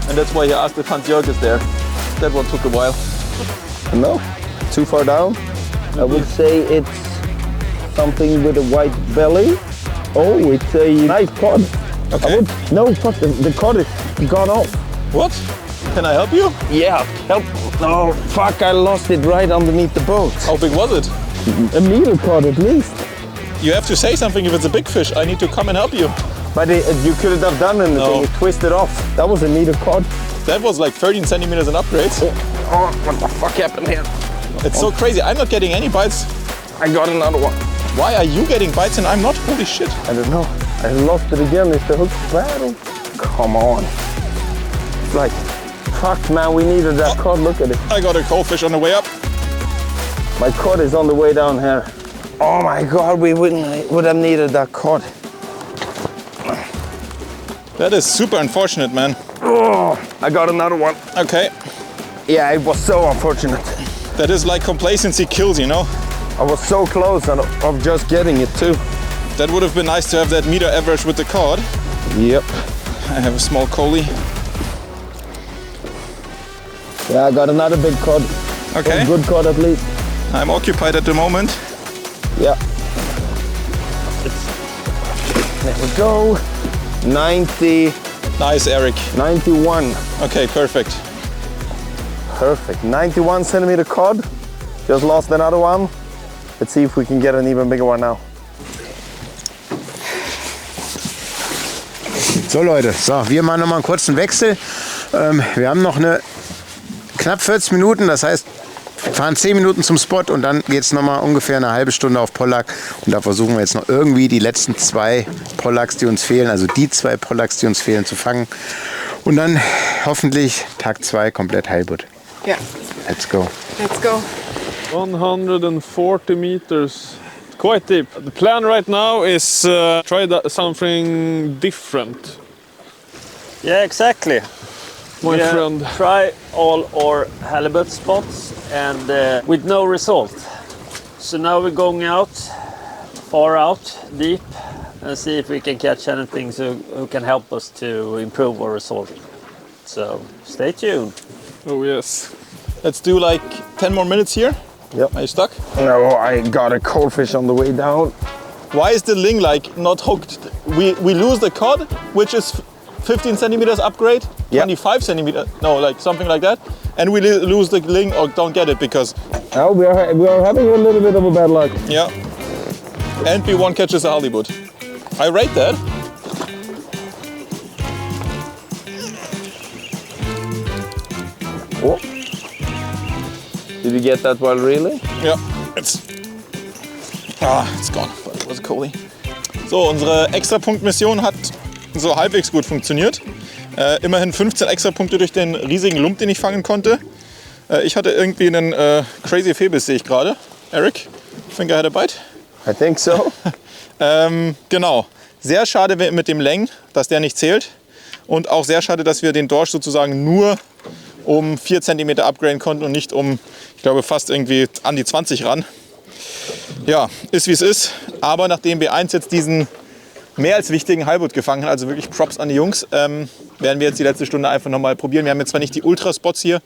And that's why he asked if Hans-Jörg is there. That one took a while. No, too far down. I would say it's something with a white belly. Oh, it's a nice cod. Okay. No, fuck, the cod is gone off. What? Can I help you? Yeah, help. No, fuck, I lost it right underneath the boat. How big was it? A meal cod at least. You have to say something if it's a big fish. I need to come and help you. But you couldn't have done anything. No. It twisted off. That was a needed cod. That was like 13 centimeters in upgrades. Oh, what the fuck happened here? It's so crazy. I'm not getting any bites. I got another one. Why are you getting bites and I'm not? Holy shit. I don't know. I lost it again. Is the hook bad? Come on. It's like, fuck man, we needed that cod. Look at it. I got a coalfish on the way up. My cod is on the way down here. Oh my god, we would have needed that cod. That is super unfortunate, man. Oh, I got another one. Okay. Yeah, it was so unfortunate. That is like complacency kills, you know? I was so close of just getting it too. That would have been nice to have that meter average with the cod. Yep. I have a small collie. Yeah, I got another big cod. Okay. A good cod at least. I'm occupied at the moment. Yeah. There we go. 90. Nice, Eric. 91. Okay, perfect. Perfect. 91 centimeter cod. Just lost another one. Let's see if we can get an even bigger one now. So Leute, so, wir machen nochmal einen kurzen Wechsel. Wir haben noch knapp 40 Minuten, das heißt, wir fahren 10 Minuten zum Spot und dann geht es nochmal ungefähr eine halbe Stunde auf Pollack. Und da versuchen wir jetzt noch irgendwie die letzten 2 Pollacks, die uns fehlen, also die 2 Pollacks, die uns fehlen, zu fangen. Und dann hoffentlich Tag 2 komplett Halibut. Ja. Let's go. Let's go. 140 meters. Quite deep. The plan right now is try something different. Yeah, exactly. My We friend. try all our halibut spots and with no result. So now we're going out, far out, deep, and see if we can catch anything who can help us to improve our result. So stay tuned. Oh yes. Let's do like 10 more minutes here. Yep. Are you stuck? No, I got a coalfish on the way down. Why is the ling like not hooked? We lose the cod, which is 15 centimeters upgrade, Yeah. 25 centimeters, no, like something like that. And we lose the ling or don't get it because, Oh, we are having a little bit of a bad luck. yeah. And B1 catches a halibut. I rate that. Oh. Did you get that one really? Ja, it's gone, but it was a collie. So, unsere Extrapunkt-Mission hat so halbwegs gut funktioniert. Immerhin 15 Extrapunkte durch den riesigen Lump, den ich fangen konnte. Ich hatte irgendwie einen crazy Fehlbiss, sehe ich gerade. Eric, I think I had a bite. I think so. Genau. Sehr schade mit dem Leng, dass der nicht zählt. Und auch sehr schade, dass wir den Dorsch sozusagen nur um 4 cm upgraden konnten und nicht um, ich glaube, fast irgendwie an die 20 ran. Ja, ist wie es ist. Aber nachdem B1 jetzt diesen mehr als wichtigen Halibut gefangen hat, also wirklich Props an die Jungs, werden wir jetzt die letzte Stunde einfach nochmal probieren. Wir haben jetzt zwar nicht die Ultra-Spots hier,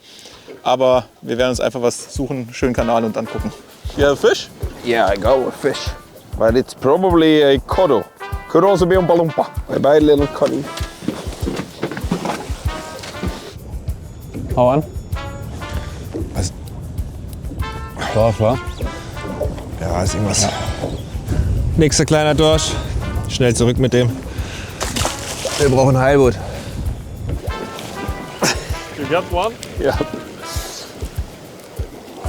aber wir werden uns einfach was suchen, schönen Kanal und dann gucken. You have a fish? Yeah, I got a fish. But it's probably a kodo. Could also be a balumpa. I buy a little coddy. Hau an. Was? Dorsch, wa? Ja, ist irgendwas. Ja. Nächster kleiner Dorsch. Schnell zurück mit dem. Wir brauchen Halibut. You got one? Yeah.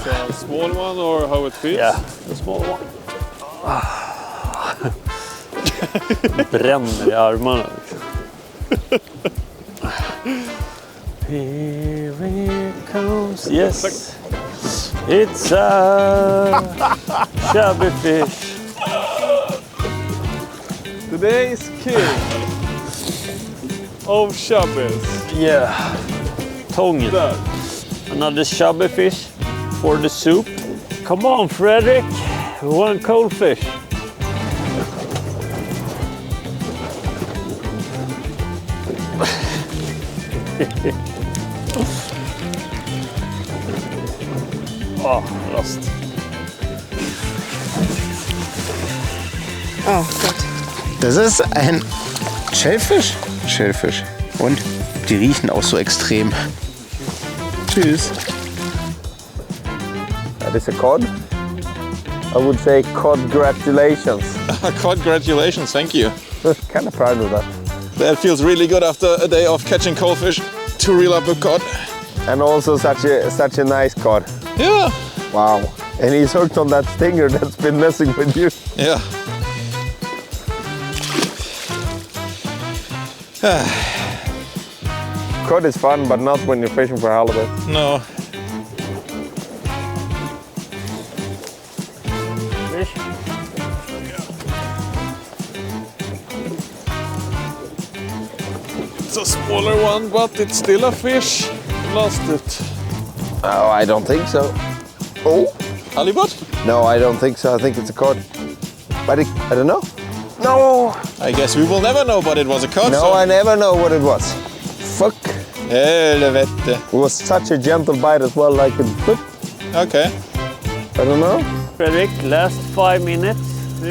So a small one or how it feels? Yeah, a small one. Bränner i armarna. Here it comes. Yes. It's a chubby fish. Today's king of chubbies. Yeah. Tången. Där. Another chubby fish for the soup. Come on, Fredrik. One cold fish. Oh, lost. Oh Gott. Das ist ein Schellfisch. Schellfisch. Und die riechen auch so extrem. Tschüss. That is a cod. I would say congratulations. Congratulations, thank you. Kind of proud of that. That feels really good after a day of catching coalfish to reel up a cod. And also such a nice cod. Yeah. Wow. And he's hooked on that stinger that's been messing with you. Yeah. Cod is fun, but not when you're fishing for halibut. No. Fish. It's a smaller one, but it's still a fish. Lost it. Oh, I don't think so. Oh. Halibut? No, I don't think so. I think it's a cod. But I don't know. No. I guess we will never know, but it was a cod. No, so. I never know what it was. Fuck. Helvete. It was such a gentle bite as well, like a boop. Okay. I don't know. Fredrik, last 5 minutes.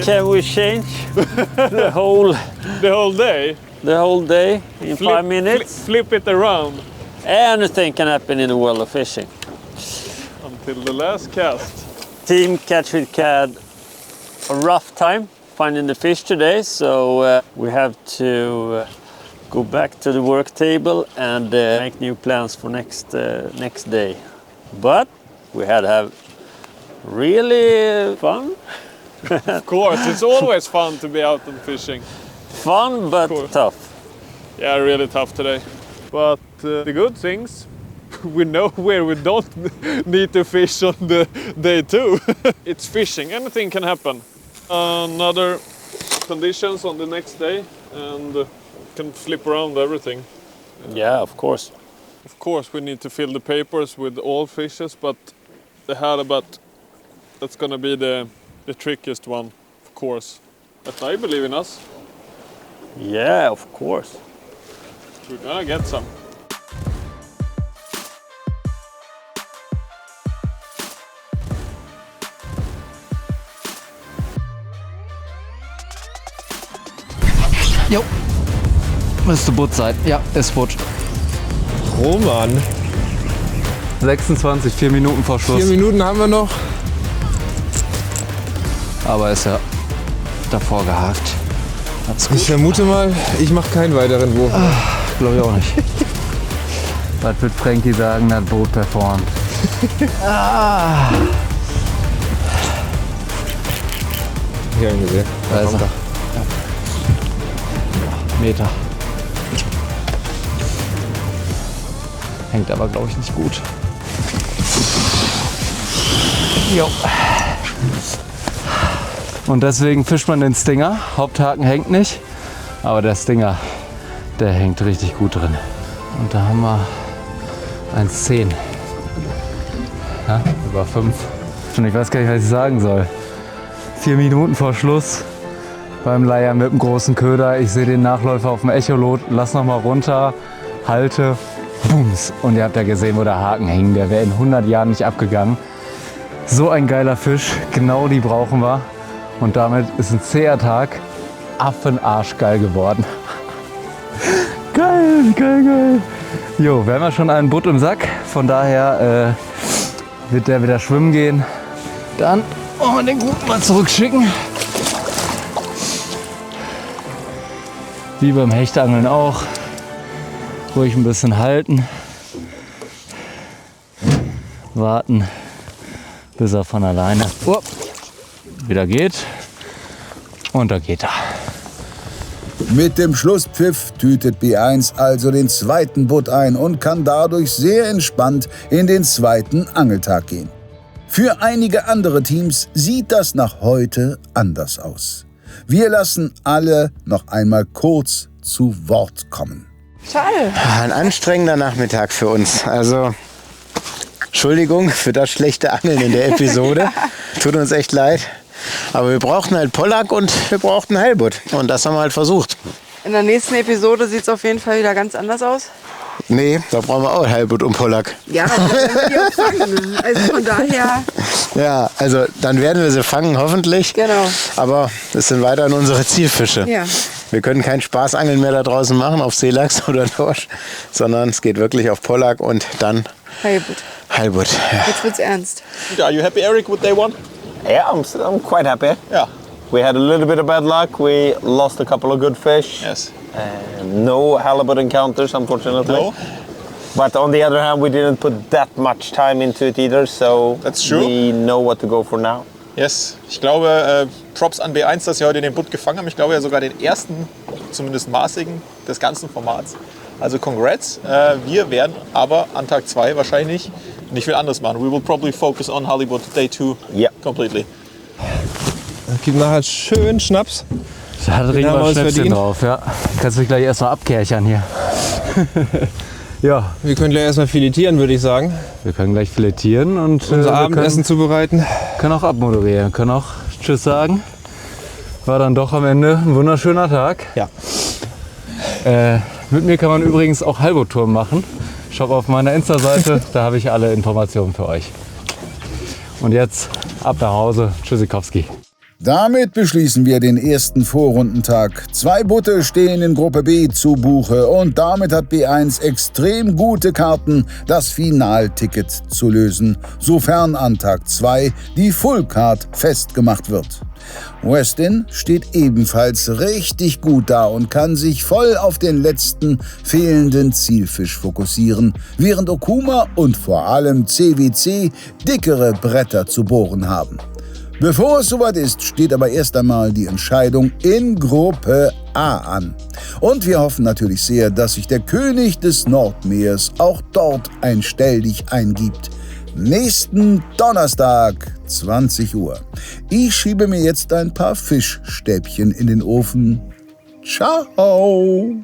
Can we change the whole day? The whole day in 5 minutes? Flip it around. Anything can happen in the world of fishing. Until the last cast. Team Catch with Cad, a rough time finding the fish today, so we have to go back to the work table and make new plans for next day. But we had to have really fun. Of course, it's always fun to be out and fishing. Fun, but tough. Yeah, really tough today. But the good things, we know where we don't need to fish on the day 2. It's fishing, anything can happen. Another conditions on the next day and can flip around everything. Yeah, of course. Of course, we need to fill the papers with all fishes, but the halibut, that's gonna be the trickiest one, of course. But I believe in us. Yeah, of course. We're gonna get some. Jo. Müsste Butt sein. Ja, ist Butt. Roman. 26, 4 Minuten vor Schluss. 4 Minuten haben wir noch. Aber ist ja davor gehakt. Ich vermute mal, ich mache keinen weiteren Wurf. Glaube ich auch nicht. Was wird Frankie sagen, das Boot performt? Ich habe ihn gesehen. Da ist er. Meter. Hängt aber, glaube ich, nicht gut. Jo. Und deswegen fischt man den Stinger. Haupthaken hängt nicht, aber der Stinger, der hängt richtig gut drin. Und da haben wir 1,10. Ja, über 5. Und ich weiß gar nicht, was ich sagen soll. 4 Minuten vor Schluss beim Leiern mit dem großen Köder. Ich sehe den Nachläufer auf dem Echolot, lass noch mal runter, halte, bums. Und ihr habt ja gesehen, wo der Haken hing. Der wäre in 100 Jahren nicht abgegangen. So ein geiler Fisch, genau die brauchen wir. Und damit ist ein zäher Tag affenarschgeil geworden. Geil, geil, geil. Jo, wir haben ja schon einen Butt im Sack. Von daher wird der wieder schwimmen gehen. Dann wollen wir den Guten mal zurückschicken. Wie beim Hechtangeln auch. Ruhig ein bisschen halten. Warten, bis er von alleine wieder geht. Und da geht er. Mit dem Schlusspfiff tütet B1 also den zweiten Butt ein und kann dadurch sehr entspannt in den zweiten Angeltag gehen. Für einige andere Teams sieht das nach heute anders aus. Wir lassen alle noch einmal kurz zu Wort kommen. Schade. Ein anstrengender Nachmittag für uns. Also, Entschuldigung für das schlechte Angeln in der Episode. Tut uns echt leid. Aber wir brauchten halt Pollack und wir brauchten Heilbutt. Und das haben wir halt versucht. In der nächsten Episode sieht es auf jeden Fall wieder ganz anders aus. Nee, da brauchen wir auch Heilbutt und Pollack. Ja, aber dann werden wir auch fangen. Also von daher. Ja, also dann werden wir sie fangen, hoffentlich. Genau. Aber das sind weiterhin unsere Zielfische. Ja. Wir können kein Spaßangeln mehr da draußen machen auf Seelachs oder Dorsch, sondern es geht wirklich auf Pollack und dann Heilbutt. Heilbutt. Ja. Jetzt wird's ernst. Are you happy, Eric, with day 1? Yeah, I'm quite happy. Ja. We had a little bit of bad luck. We lost a couple of good fish. Yes. No halibut encounters, unfortunately. No. But on the other hand, we didn't put that much time into it either, so That's true. we know what to go for now. Yes. Ich glaube, Props an B1, dass sie heute den Butt gefangen haben. Ich glaube ja sogar den ersten, zumindest maßigen, des ganzen Formats. Also congrats. Wir werden aber an Tag 2 wahrscheinlich nicht viel anderes machen. We will probably focus on Halibut Day 2 completely. Gibt nachher schön Schnaps. Da hat Ring mal Schnäpschen drauf, ja. Kannst du dich gleich erstmal abkärchern hier. Ja. Wir können gleich erstmal filetieren, würde ich sagen. Wir können gleich filetieren und unser Abendessen zubereiten. Können auch abmoderieren, können auch Tschüss sagen. War dann doch am Ende ein wunderschöner Tag. Ja. Mit mir kann man übrigens auch Halibut-Touren machen. Schaut auf meiner Insta-Seite, da habe ich alle Informationen für euch. Und jetzt ab nach Hause. Tschüssikowski. Damit beschließen wir den ersten Vorrundentag. 2 Butte stehen in Gruppe B zu Buche und damit hat B1 extrem gute Karten, das Finalticket zu lösen, sofern an Tag 2 die Fullcard festgemacht wird. Westin steht ebenfalls richtig gut da und kann sich voll auf den letzten fehlenden Zielfisch fokussieren, während Okuma und vor allem CWC dickere Bretter zu bohren haben. Bevor es soweit ist, steht aber erst einmal die Entscheidung in Gruppe A an. Und wir hoffen natürlich sehr, dass sich der König des Nordmeers auch dort ein Stelldich eingibt. Nächsten Donnerstag, 20 Uhr. Ich schiebe mir jetzt ein paar Fischstäbchen in den Ofen. Ciao!